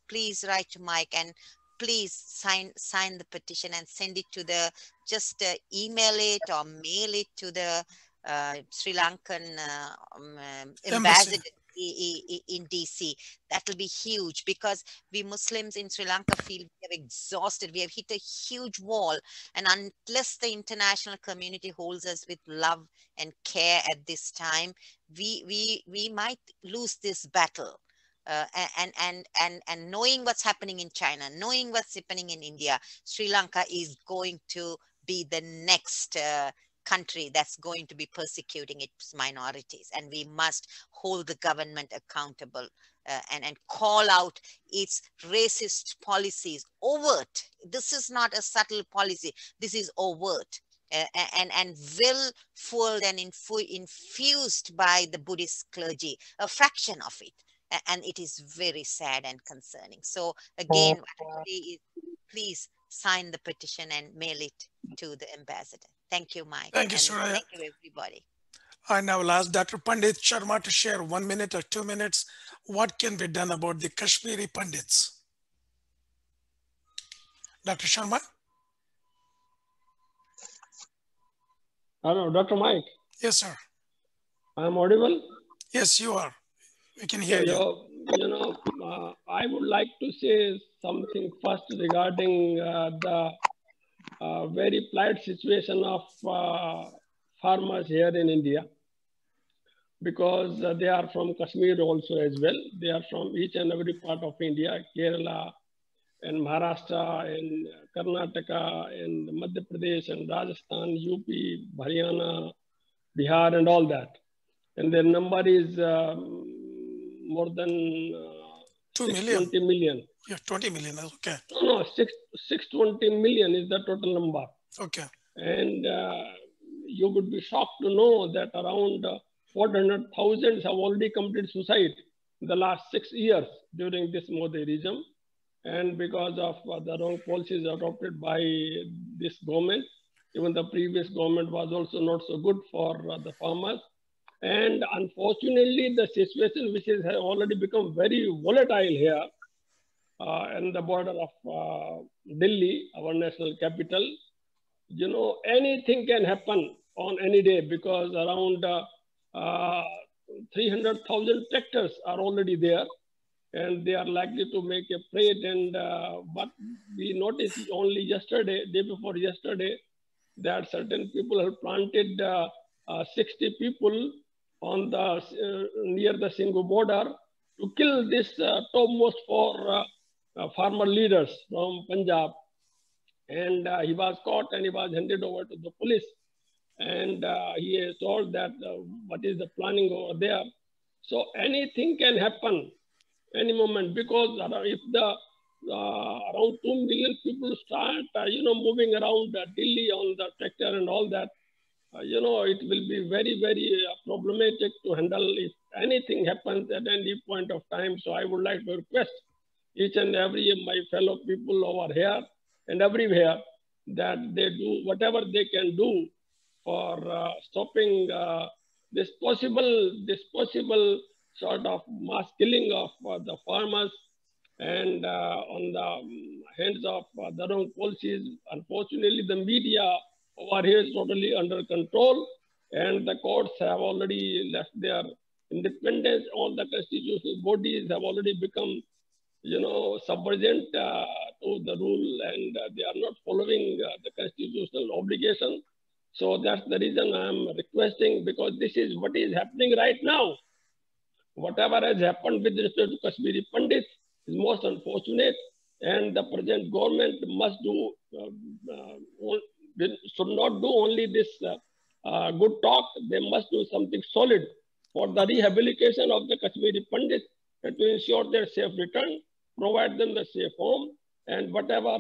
please write to Mike and please sign the petition and send it to the, just email it or mail it to the Sri Lankan ambassador in DC. That will be huge, because we Muslims in Sri Lanka feel we have exhausted. We have hit a huge wall, and unless the international community holds us with love and care at this time, we might lose this battle. And knowing what's happening in China, knowing what's happening in India, Sri Lanka is going to be the next country that's going to be persecuting its minorities. And we must hold the government accountable and call out its racist policies overt. This is not a subtle policy. This is overt. and well-fueled and infused by the Buddhist clergy, a fraction of it. And it is very sad and concerning. So again, what I say is, please sign the petition and mail it to the ambassador. Thank you, Mike. Thank you, Soraya. Thank you, everybody. I now will ask Dr. Pandit Sharma to share 1 minute or 2 minutes. What can be done about the Kashmiri Pandits? Dr. Sharma? Hello, Dr. Mike. Yes, sir. I'm audible? Yes, you are. We can hear you. You know, I would like to say something first regarding the very plight situation of farmers here in India, because they are from Kashmir also as well. They are from each and every part of India, Kerala and Maharashtra and Karnataka and Madhya Pradesh and Rajasthan, UP, Haryana, Bihar and all that. And their number is more than 2 million. 20 million. Yeah, 20 million. Okay. No, 620 million is the total number. Okay. And you would be shocked to know that around 400,000 have already committed suicide in the last 6 years during this Modi regime. And because of the wrong policies adopted by this government, even the previous government was also not so good for the farmers. And unfortunately, the situation which has already become very volatile here in the border of Delhi, our national capital, you know, anything can happen on any day, because around 300,000 tractors are already there and they are likely to make a parade. And but we noticed only yesterday, day before yesterday, that certain people have planted 60 people on the near the Singhu border to kill this topmost for farmer leaders from Punjab. And he was caught and he was handed over to the police. And he is told that what is the planning over there. So anything can happen any moment, because if the around 2 million people start, moving around Delhi on the tractor and all that, it will be very, very problematic to handle if anything happens at any point of time. So I would like to request each and every of my fellow people over here and everywhere that they do whatever they can do for stopping this possible sort of mass killing of the farmers and on the hands of the wrong policies. Unfortunately, the media over here is totally under control, and the courts have already left their independence. All the constitutional bodies have already become, subservient to the rule, and they are not following the constitutional obligation. So that's the reason I'm requesting, because this is what is happening right now. Whatever has happened with respect to Kashmiri Pandits is most unfortunate, and the present government must do, should not do only this good talk. They must do something solid for the rehabilitation of the Kashmiri Pandits and to ensure their safe return, provide them the safe home, and whatever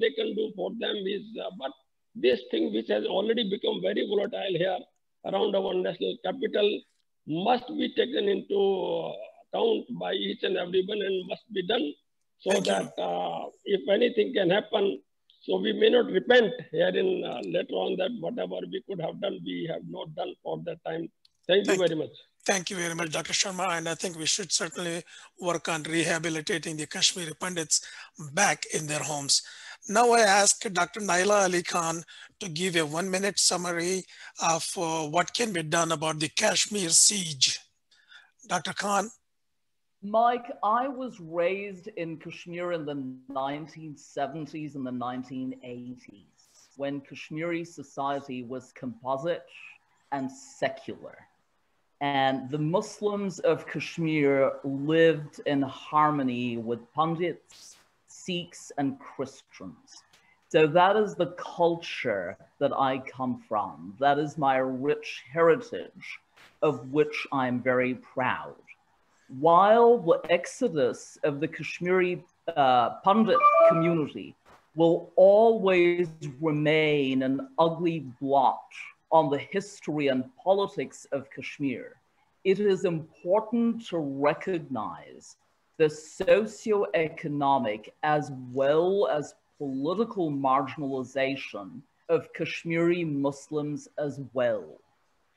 they can do for them is, but this thing which has already become very volatile here around our national capital must be taken into account by each and everyone and must be done, so that if anything can happen, so we may not repent here in later on that whatever we could have done, we have not done for that time. Thank you very much. Thank you very much, Dr. Sharma. And I think we should certainly work on rehabilitating the Kashmiri Pandits back in their homes. Now I ask Dr. Naila Ali Khan to give a 1-minute summary of what can be done about the Kashmir siege. Dr. Khan. Mike, I was raised in Kashmir in the 1970s and the 1980s, when Kashmiri society was composite and secular. And the Muslims of Kashmir lived in harmony with Pandits, Sikhs, and Christians. So that is the culture that I come from. That is my rich heritage, of which I'm very proud. While the exodus of the Kashmiri Pandit community will always remain an ugly blotch on the history and politics of Kashmir. It is important to recognize the socioeconomic as well as political marginalization of Kashmiri Muslims as well.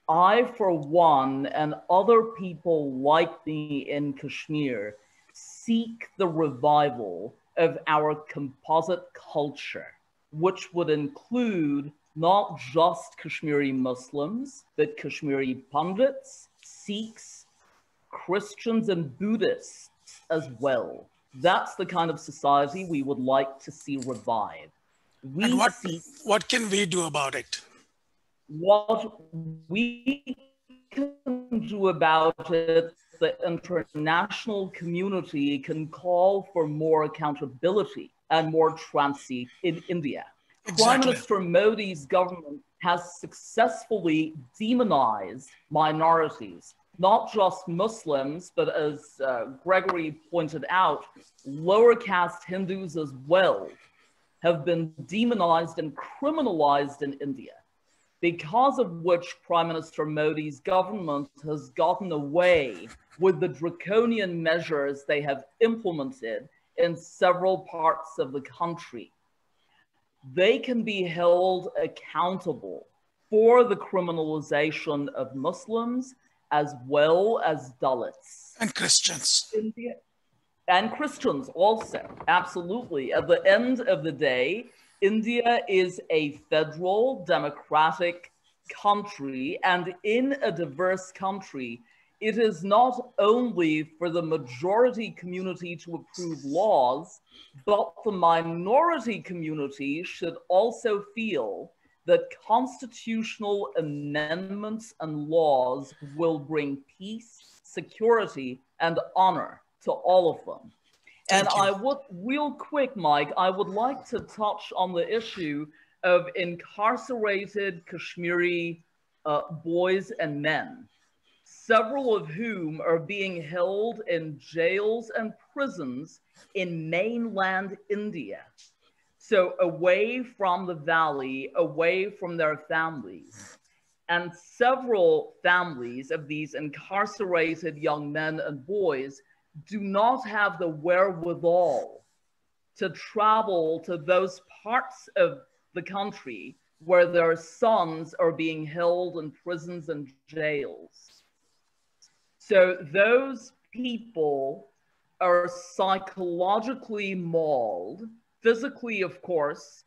I, for one, and other people like me in Kashmir, seek the revival of our composite culture, which would include not just Kashmiri Muslims, but Kashmiri Pandits, Sikhs, Christians, and Buddhists as well. That's the kind of society we would like to see revived. And what can we do about it? What we can do about it, the international community can call for more accountability and more transparency in India. Exactly. Prime Minister Modi's government has successfully demonized minorities, not just Muslims, but as Gregory pointed out, lower caste Hindus as well have been demonized and criminalized in India, because of which Prime Minister Modi's government has gotten away with the draconian measures they have implemented in several parts of the country. They can be held accountable for the criminalization of Muslims as well as Dalits. And Christians. India, and Christians also, absolutely. At the end of the day, India is a federal democratic country, and in a diverse country, it is not only for the majority community to approve laws, but the minority community should also feel that constitutional amendments and laws will bring peace, security, and honor to all of them. And I would, real quick, Mike, I would like to touch on the issue of incarcerated Kashmiri boys and men, several of whom are being held in jails and prisons in mainland India. So away from the valley, away from their families. And several families of these incarcerated young men and boys do not have the wherewithal to travel to those parts of the country where their sons are being held in prisons and jails. So those people are psychologically mauled, physically, of course,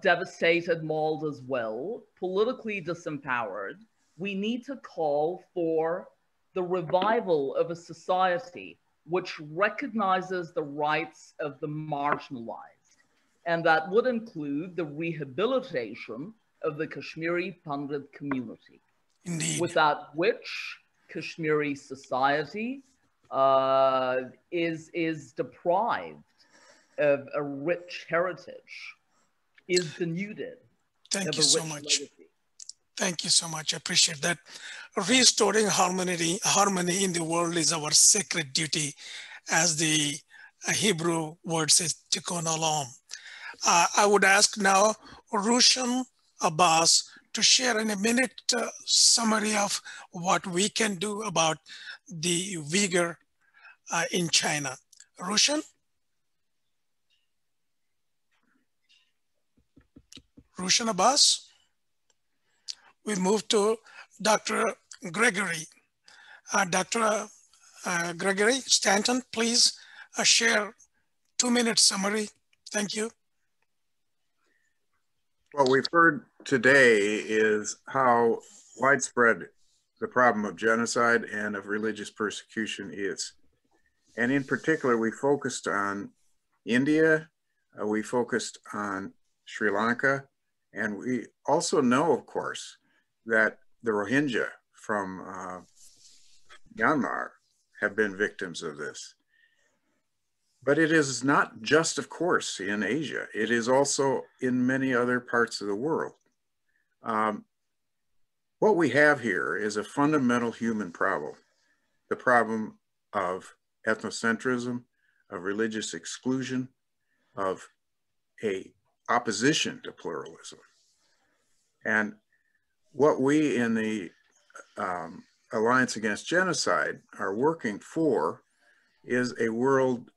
devastated, mauled as well, politically disempowered. We need to call for the revival of a society which recognizes the rights of the marginalized. And that would include the rehabilitation of the Kashmiri Pandit community. Indeed. Without which Kashmiri society is deprived of a rich heritage, is denuded. Thank you so much. Legacy. Thank you so much. I appreciate that. Restoring harmony in the world is our sacred duty, as the Hebrew word says, tikkun olam. I would ask now Rushan Abbas to share in a minute summary of what we can do about the Uyghur in China. Rushan? Rushan Abbas? We move to Dr. Gregory. Dr. Gregory Stanton, please share 2-minute summary. Thank you. What we've heard today is how widespread the problem of genocide and of religious persecution is. And in particular, we focused on India, we focused on Sri Lanka, and we also know, of course, that the Rohingya from Myanmar have been victims of this. But it is not just, of course, in Asia. It is also in many other parts of the world. What we have here is a fundamental human problem, the problem of ethnocentrism, of religious exclusion, of a opposition to pluralism. And what we in the Alliance Against Genocide are working for is a world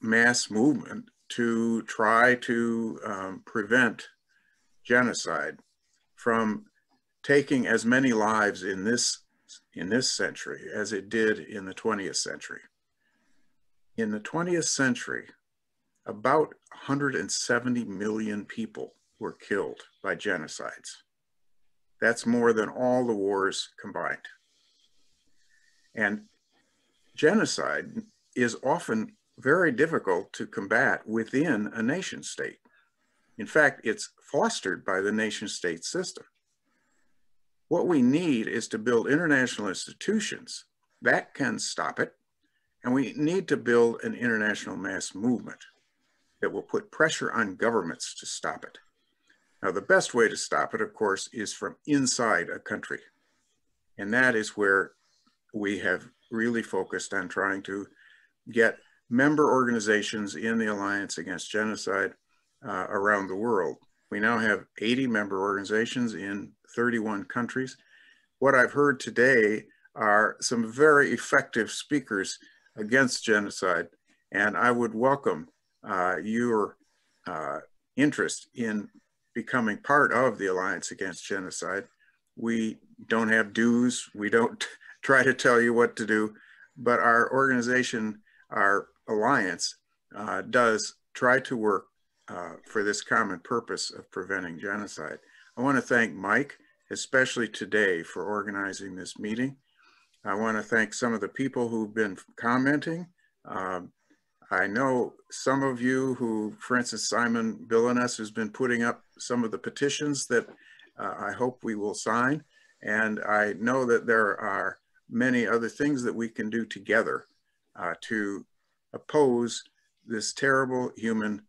mass movement to try to prevent genocide from taking as many lives in this century as it did in the 20th century. In the 20th century, about 170 million people were killed by genocides. That's more than all the wars combined. And genocide is often very difficult to combat within a nation state. In fact, it's fostered by the nation state system. What we need is to build international institutions that can stop it. And we need to build an international mass movement that will put pressure on governments to stop it. Now, the best way to stop it, of course, is from inside a country. And that is where we have really focused on trying to get member organizations in the Alliance Against Genocide around the world. We now have 80 member organizations in 31 countries. What I've heard today are some very effective speakers against genocide, and I would welcome your interest in becoming part of the Alliance Against Genocide. We don't have dues, we don't try to tell you what to do, but our organization, our alliance, does try to work for this common purpose of preventing genocide. I want to thank Mike, especially today, for organizing this meeting. I want to thank some of the people who've been commenting. I know some of you who, for instance, Simon Villanes, who's been putting up some of the petitions that I hope we will sign. And I know that there are many other things that we can do together to oppose this terrible human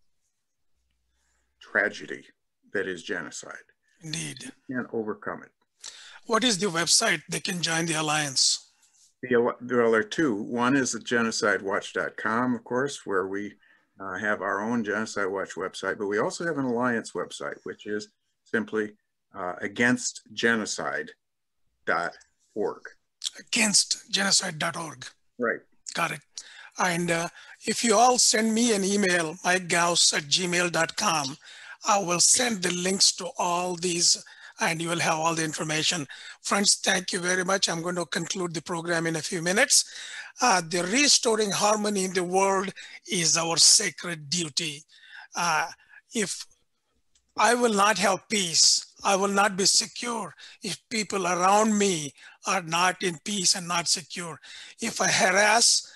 tragedy that is genocide. Indeed. And overcome it. What is the website they can join the Alliance? Well, there are two. One is at genocidewatch.com, of course, where we have our own Genocide Watch website, but we also have an Alliance website, which is simply againstgenocide.org. Againstgenocide.org. Right. Got it. And if you all send me an email, mikegauss@gmail.com, I will send the links to all these and you will have all the information. Friends, thank you very much. I'm going to conclude the program in a few minutes. The restoring harmony in the world is our sacred duty. If I will not have peace, I will not be secure if people around me are not in peace and not secure. If I harass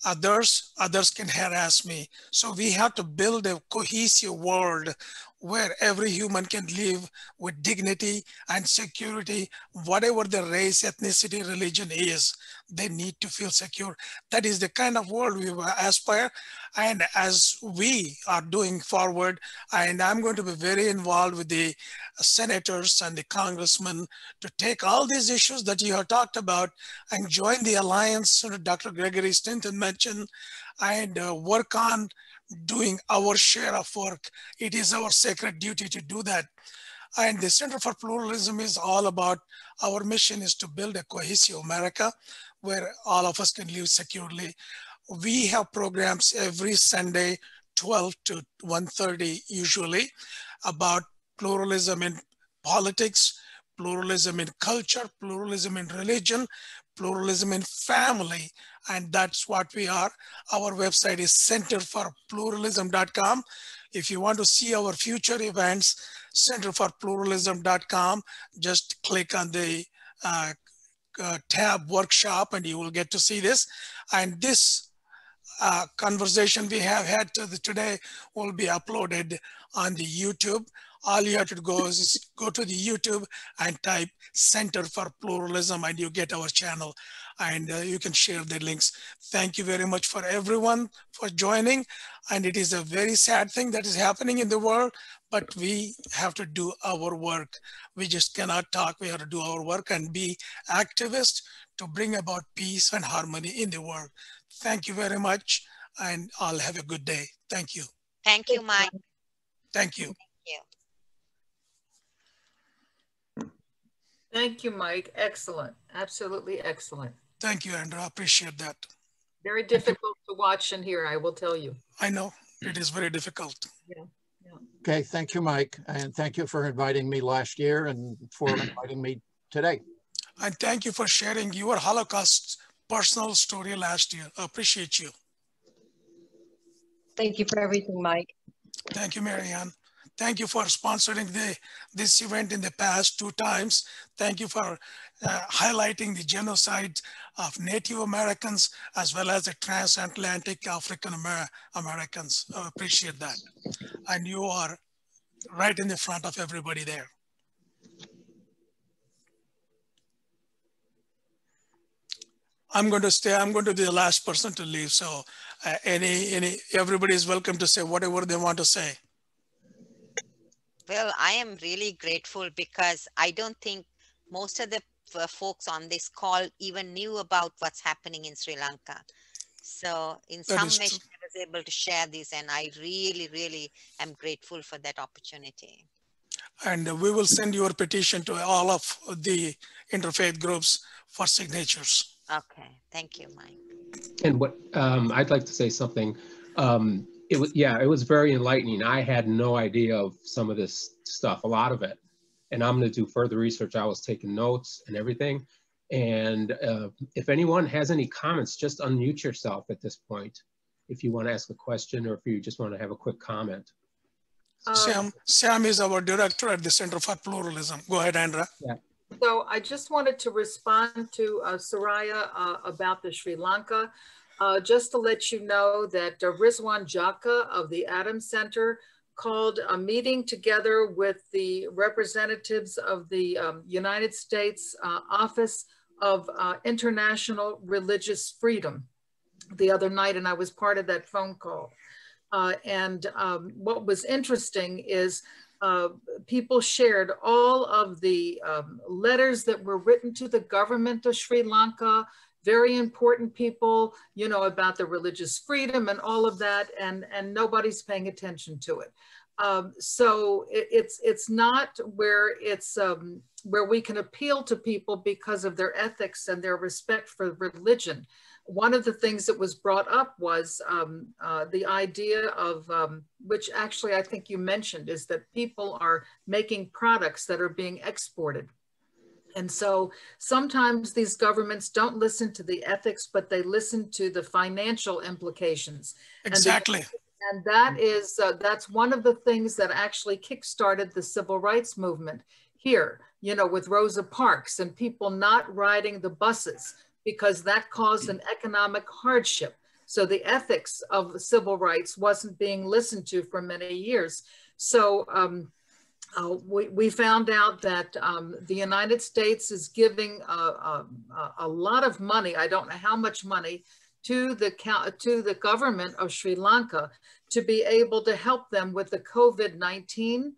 others, others can harass me. So we have to build a cohesive world where every human can live with dignity and security, whatever their race, ethnicity, religion is, they need to feel secure. That is the kind of world we aspire. And as we are doing forward, and I'm going to be very involved with the senators and the congressmen to take all these issues that you have talked about and join the alliance Dr. Gregory Stanton mentioned, and work on doing our share of work. It is our sacred duty to do that. And the Center for Pluralism is all about, our mission is to build a cohesive America where all of us can live securely. We have programs every Sunday, 12 to 1:30 usually, about pluralism in politics, pluralism in culture, pluralism in religion, pluralism in family, and that's what we are. Our website is centerforpluralism.com. If you want to see our future events, centerforpluralism.com, just click on the tab workshop and you will get to see this. And this conversation we have had today will be uploaded on the YouTube. All you have to go is go to the YouTube and type Center for Pluralism and you get our channel, and you can share the links. Thank you very much for everyone for joining. And it is a very sad thing that is happening in the world, but we have to do our work. We just cannot talk. We have to do our work and be activists to bring about peace and harmony in the world. Thank you very much, and I'll have a good day. Thank you. Thank you, Mike. Thank you. Thank you. Thank you, Mike. Excellent. Absolutely excellent. Thank you, Andrew. I appreciate that. Very difficult to watch and hear, I will tell you. I know it is very difficult. Yeah. Okay, thank you, Mike. And thank you for inviting me last year and for inviting me today. And thank you for sharing your Holocaust personal story last year. I appreciate you. Thank you for everything, Mike. Thank you, Marianne. Thank you for sponsoring this event in the past 2 times. Thank you for highlighting the genocide of Native Americans as well as the transatlantic African Americans. I appreciate that. And you are right in the front of everybody there. I'm going to be the last person to leave. So everybody is welcome to say whatever they want to say. Well, I am really grateful because I don't think most of the folks on this call even knew about what's happening in Sri Lanka. So in some measure, I was able to share this, and I really, really am grateful for that opportunity. And we will send your petition to all of the interfaith groups for signatures. Okay, thank you, Mike. And what I'd like to say something. It was very enlightening. I had no idea of some of this stuff, a lot of it. And I'm going to do further research. I was taking notes and everything. And if anyone has any comments, just unmute yourself at this point. If you want to ask a question or if you just want to have a quick comment. Sam is our director at the Center for Pluralism. Go ahead, Andra. Yeah. So I just wanted to respond to Soraya about the Sri Lanka. Just to let you know that Rizwan Jaka of the Adams Center called a meeting together with the representatives of the United States Office of International Religious Freedom the other night, and I was part of that phone call. And what was interesting is people shared all of the letters that were written to the government of Sri Lanka, very important people, you know, about the religious freedom and all of that, and nobody's paying attention to it. So it's not where it's where we can appeal to people because of their ethics and their respect for religion. One of the things that was brought up was the idea of, which actually I think you mentioned, is that people are making products that are being exported. And so sometimes these governments don't listen to the ethics, but they listen to the financial implications. Exactly. And that is, that's one of the things that actually kickstarted the civil rights movement here, you know, with Rosa Parks and people not riding the buses because that caused an economic hardship. So the ethics of civil rights wasn't being listened to for many years. So we found out that the United States is giving a lot of money, I don't know how much money, to the government of Sri Lanka to be able to help them with the COVID-19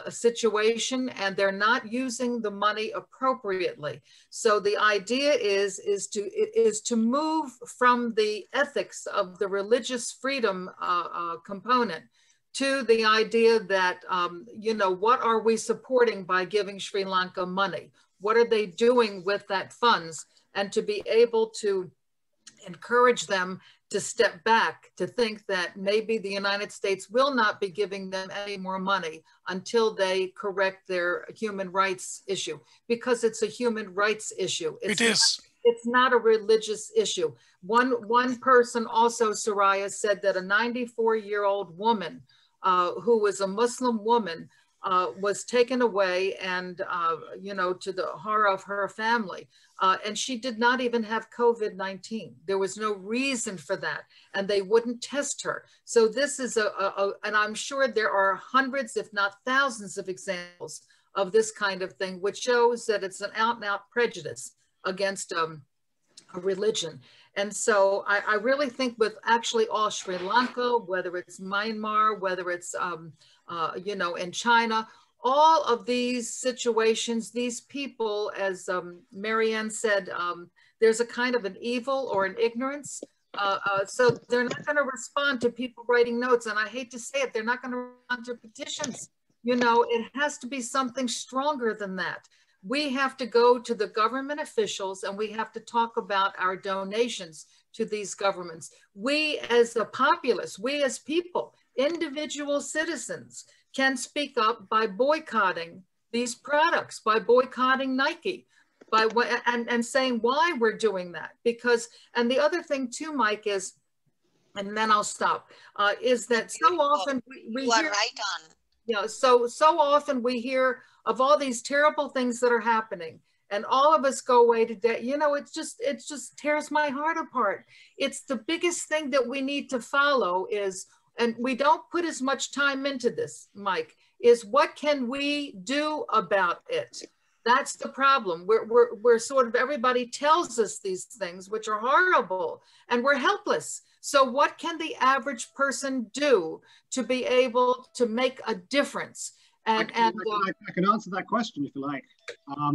situation, and they're not using the money appropriately. So the idea is to move from the ethics of the religious freedom component to the idea that, you know, what are we supporting by giving Sri Lanka money? What are they doing with that funds? And to be able to encourage them to step back, to think that maybe the United States will not be giving them any more money until they correct their human rights issue, because it's a human rights issue. It's not a religious issue. One person also, Soraya, said that a 94-year-old woman who was a Muslim woman was taken away and, you know, to the horror of her family. And she did not even have COVID-19. There was no reason for that. And they wouldn't test her. So this is and I'm sure there are hundreds, if not thousands of examples of this kind of thing, which shows that it's an out and out prejudice against a religion. And so I really think with actually all Sri Lanka, whether it's Myanmar, whether it's, you know, in China, all of these situations, these people, as Marianne said, there's a kind of an evil or an ignorance So they're not going to respond to people writing notes. And I hate to say it, they're not going to respond to petitions. You know, it has to be something stronger than that. We have to go to the government officials and we have to talk about our donations to these governments. We as a populace, we as people, individual citizens can speak up by boycotting these products, by boycotting Nike, and saying why we're doing that. Because, and the other thing too, Mike, is, and then I'll stop, is that so often we you are hear, right on. Yeah, so often we hear of all these terrible things that are happening, and all of us go away today. You know, it just tears my heart apart. It's the biggest thing that we need to follow is, and we don't put as much time into this, Mike, is what can we do about it? That's the problem. We're sort of, everybody tells us these things, which are horrible, and we're helpless. So what can the average person do to be able to make a difference? I can answer that question if you like.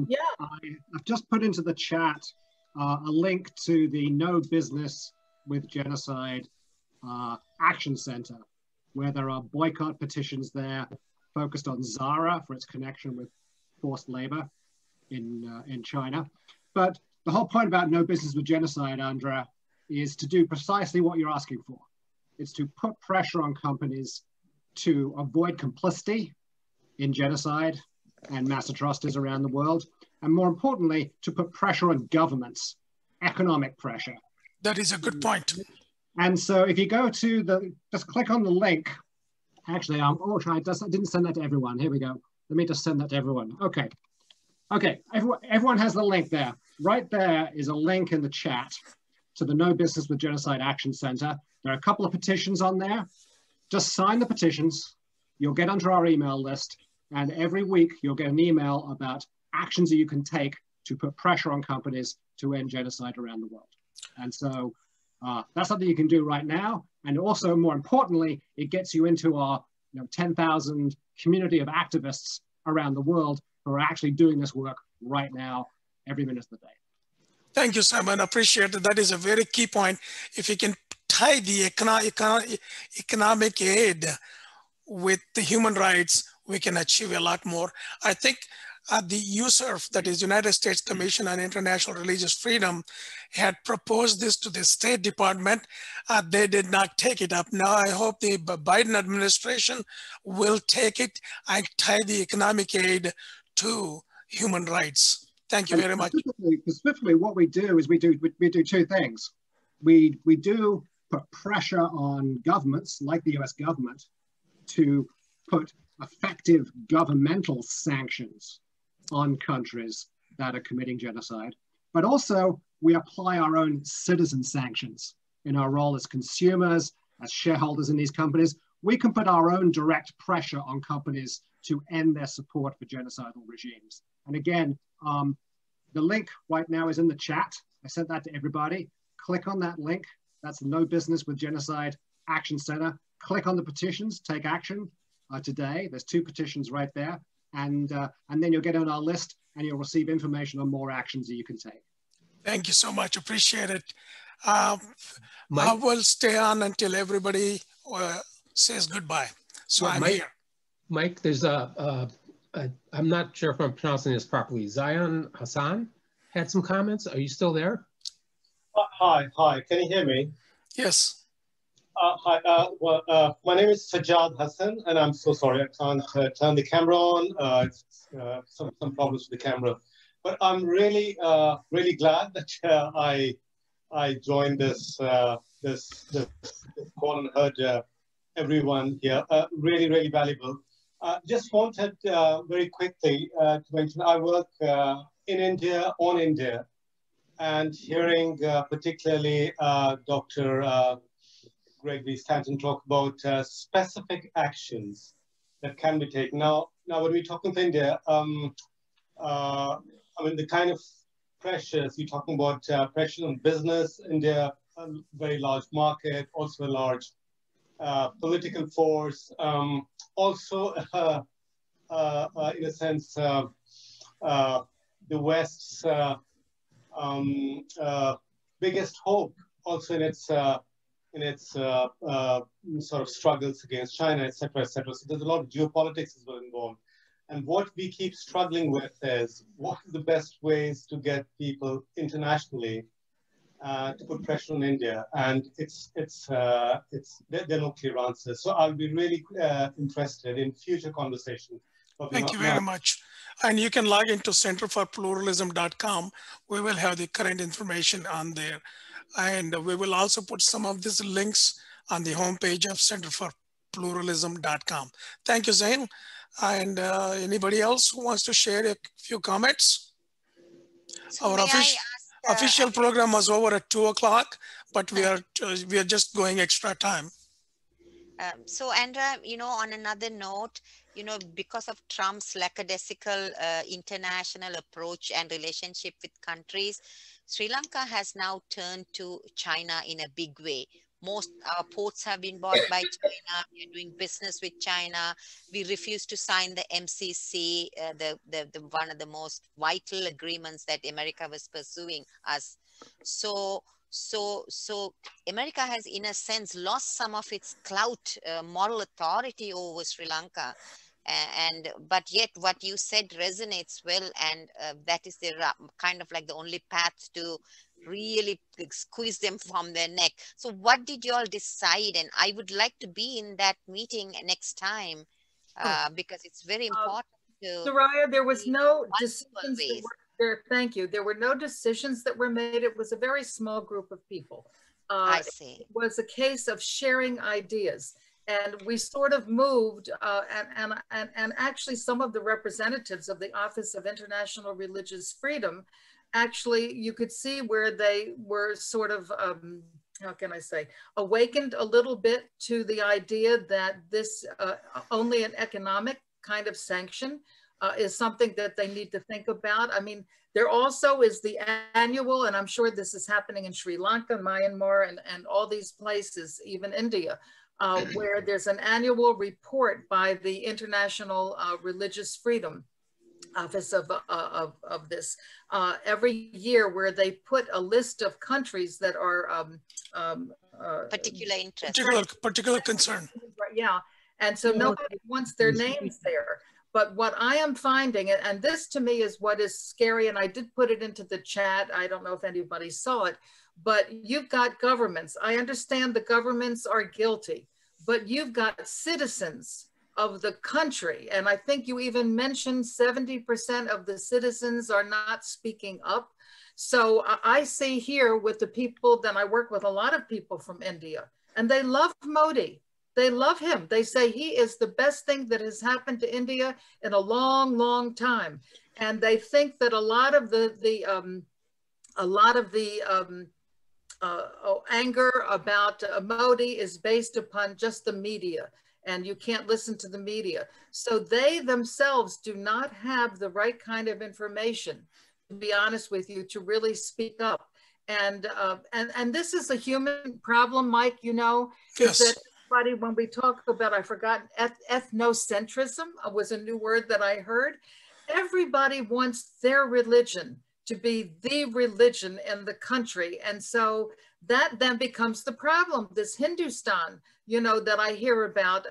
Yeah. I've just put into the chat a link to the No Business with Genocide Action Center, where there are boycott petitions there focused on Zara for its connection with forced labor in China. But the whole point about No Business with Genocide, Andrea, is to do precisely what you're asking for. It's to put pressure on companies to avoid complicity in genocide and mass atrocities around the world, and more importantly, to put pressure on governments, economic pressure. That is a good point. And so if you go to just click on the link. Actually, I didn't send that to everyone. Here we go. Let me just send that to everyone. Okay. Okay, everyone has the link there. Right there is a link in the chat to the No Business with Genocide Action Center. There are a couple of petitions on there. Just sign the petitions. You'll get onto our email list. And every week you'll get an email about actions that you can take to put pressure on companies to end genocide around the world. And so that's something you can do right now. And also, more importantly, it gets you into our 10,000 community of activists around the world who are actually doing this work right now, every minute of the day. Thank you, Simon. Appreciate it. That is a very key point. If you can tie the economic aid with the human rights, we can achieve a lot more. I think the USERF, that is United States Commission on International Religious Freedom, had proposed this to the State Department. They did not take it up. Now I hope the Biden administration will take it and tie the economic aid to human rights. Thank you very much. Specifically, what we do is we do two things. We do put pressure on governments like the US government to put effective governmental sanctions on countries that are committing genocide, but also we apply our own citizen sanctions in our role as consumers, as shareholders in these companies. We can put our own direct pressure on companies to end their support for genocidal regimes. And again, the link right now is in the chat. I sent that to everybody. Click on that link. That's the No Business with Genocide Action Center. Click on the petitions, take action today. There's 2 petitions right there. And then you'll get on our list and you'll receive information on more actions that you can take. Thank you so much. Appreciate it. I will stay on until everybody says goodbye. So I'm here. Mike, there's I'm not sure if I'm pronouncing this properly. Zion Hassan had some comments. Are you still there? Hi. Can you hear me? Yes. Hi. My name is Sajjad Hassan, and I'm so sorry I can't turn the camera on. Some problems with the camera, but I'm really glad that I joined this call and heard everyone here. Really valuable. Just wanted very quickly to mention I work in India, on India, and hearing particularly Dr. Gregory Stanton talk about specific actions that can be taken. Now when we talk of India, I mean, the kind of pressures, you're talking about pressure on business, India, a very large market, also a large political force, also in a sense, the West's biggest hope also in its sort of struggles against China, et cetera, et cetera. So there's a lot of geopolitics as well involved. And what we keep struggling with is what are the best ways to get people internationally to put pressure on India, and there are no clear answers. So I'll be really interested in future conversations. Thank you very much. And you can log into centerforpluralism.com. We will have the current information on there. And we will also put some of these links on the homepage of centerforpluralism.com. Thank you, Zain. And anybody else who wants to share a few comments? So Our official program was over at 2 o'clock, but we are just going extra time. So Andrea, you know, on another note, you know, because of Trump's lackadaisical international approach and relationship with countries, Sri Lanka has now turned to China in a big way. Most our ports have been bought by China. We are doing business with China. We refuse to sign the MCC, the one of the most vital agreements that America was pursuing us. So America has, in a sense, lost some of its clout, moral authority over Sri Lanka. But yet what you said resonates well, and that is the kind of like the only path to really squeeze them from their neck. So what did you all decide? And I would like to be in that meeting next time because it's very important to... Soraya, there was no decisions that were there. Thank you. There were no decisions that were made. It was a very small group of people. I see. It was a case of sharing ideas. And we sort of moved, and actually some of the representatives of the Office of International Religious Freedom, actually you could see where they were sort of, how can I say, awakened a little bit to the idea that this only an economic kind of sanction is something that they need to think about. I mean, there also is the annual, and I'm sure this is happening in Sri Lanka, Myanmar, and all these places, even India, where there's an annual report by the International Religious Freedom Office of this every year, where they put a list of countries that are particular interest, particular concern. Yeah, and so nobody wants their names there. But what I am finding, and this to me is what is scary, and I did put it into the chat, I don't know if anybody saw it, but you've got governments. I understand the governments are guilty, but you've got citizens of the country. And I think you even mentioned 70% of the citizens are not speaking up. So I see here with the people, then I work with a lot of people from India, and they love Modi. They love him. They say he is the best thing that has happened to India in a long, long time. And they think that a lot of the anger about Modi is based upon just the media, and you can't listen to the media. So they themselves do not have the right kind of information, to be honest with you, to really speak up. And this is a human problem, Mike, you know, yes. Is that when we talk about, I forgot, ethnocentrism was a new word that I heard. Everybody wants their religion to be the religion in the country. And so that then becomes the problem. This Hindustan, you know, that I hear about,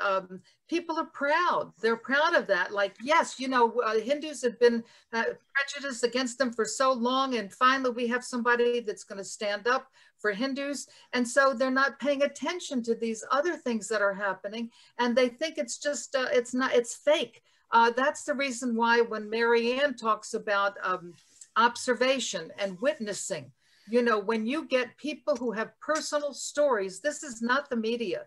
people are proud. They're proud of that. Like, yes, you know, Hindus have been prejudiced against them for so long. And finally, we have somebody that's going to stand up for Hindus. And so they're not paying attention to these other things that are happening. And they think it's just, it's fake. That's the reason why when Mary Ann talks about observation and witnessing, you know, when you get people who have personal stories, this is not the media,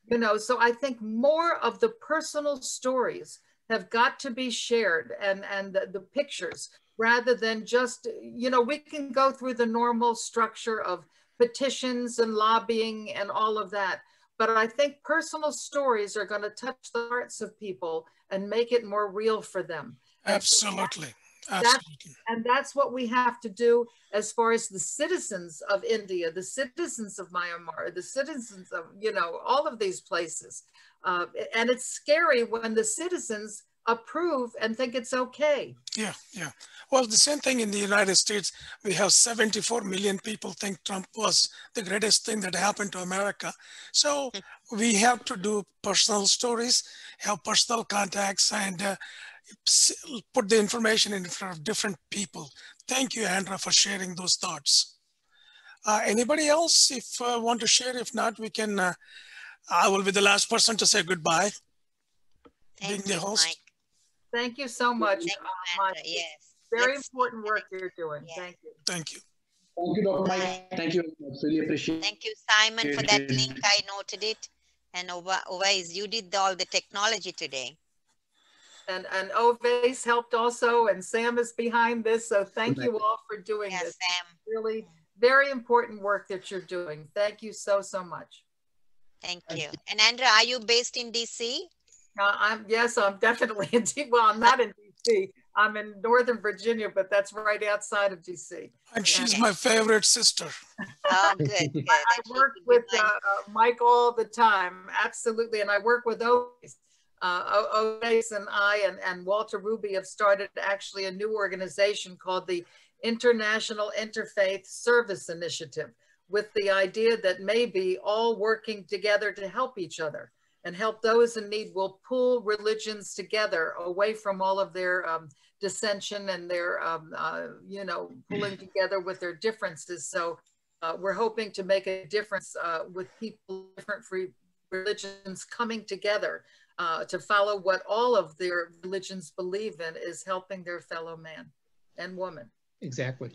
you know, so I think more of the personal stories have got to be shared, and the pictures, rather than just, you know, we can go through the normal structure of petitions and lobbying and all of that. But I think personal stories are going to touch the hearts of people and make it more real for them. Absolutely. And that's what we have to do as far as the citizens of India, the citizens of Myanmar, the citizens of, you know, all of these places. And it's scary when the citizens approve and think it's okay. Yeah, yeah. Well, the same thing in the United States. We have 74 million people think Trump was the greatest thing that happened to America. So we have to do personal stories, have personal contacts, and put the information in front of different people. Thank you, Andra, for sharing those thoughts. Anybody else, if want to share? If not, we can. I will be the last person to say goodbye. Thank being you, the host. Mike. Thank you so much, Thank you, Mike. Andra. Yes. Very Let's important work you're doing. Yeah. Thank you. Thank you. Thank you, Dr. Mike. Thank you very much. Really appreciate it. Thank you, Simon, for that link. I noted it. And Owais, you did all the technology today. And Oves helped also, and Sam is behind this. So thank you all for doing Yes, this. Sam. Really very important work that you're doing. Thank you so, so much. Thank you. And Andra, are you based in DC? Yes, I'm definitely in DC. Well, I'm not in DC. I'm in Northern Virginia, but that's right outside of DC. And she's my favorite sister. Oh, good. Good. I work with Mike all the time. Absolutely. And I work with Oves. Oves and I and Walter Ruby have started actually a new organization called the International Interfaith Service Initiative, with the idea that maybe all working together to help each other and help those in need will pull religions together away from all of their dissension and their, you know, pulling together with their differences. So we're hoping to make a difference with people, different free religions coming together to follow what all of their religions believe in, is helping their fellow man and woman. Exactly.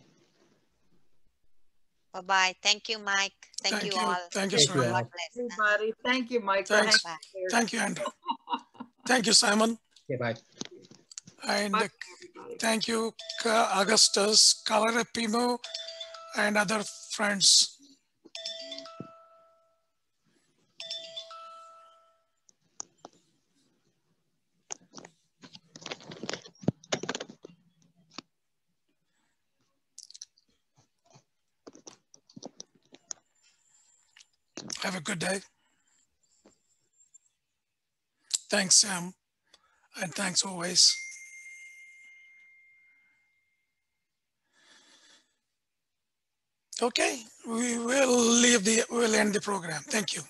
Bye-bye. Thank you, Mike. Thank you all. Thank you, Sarah. God bless. Everybody. Thank you, Mike. Thanks. For Thank you, Andrew. Thank you, Simon. Okay, bye. And thank you, Augustus, Kalarapimo, and other friends. Have a good day. Thanks, Sam. And thanks always. Okay, we'll end the program. Thank you.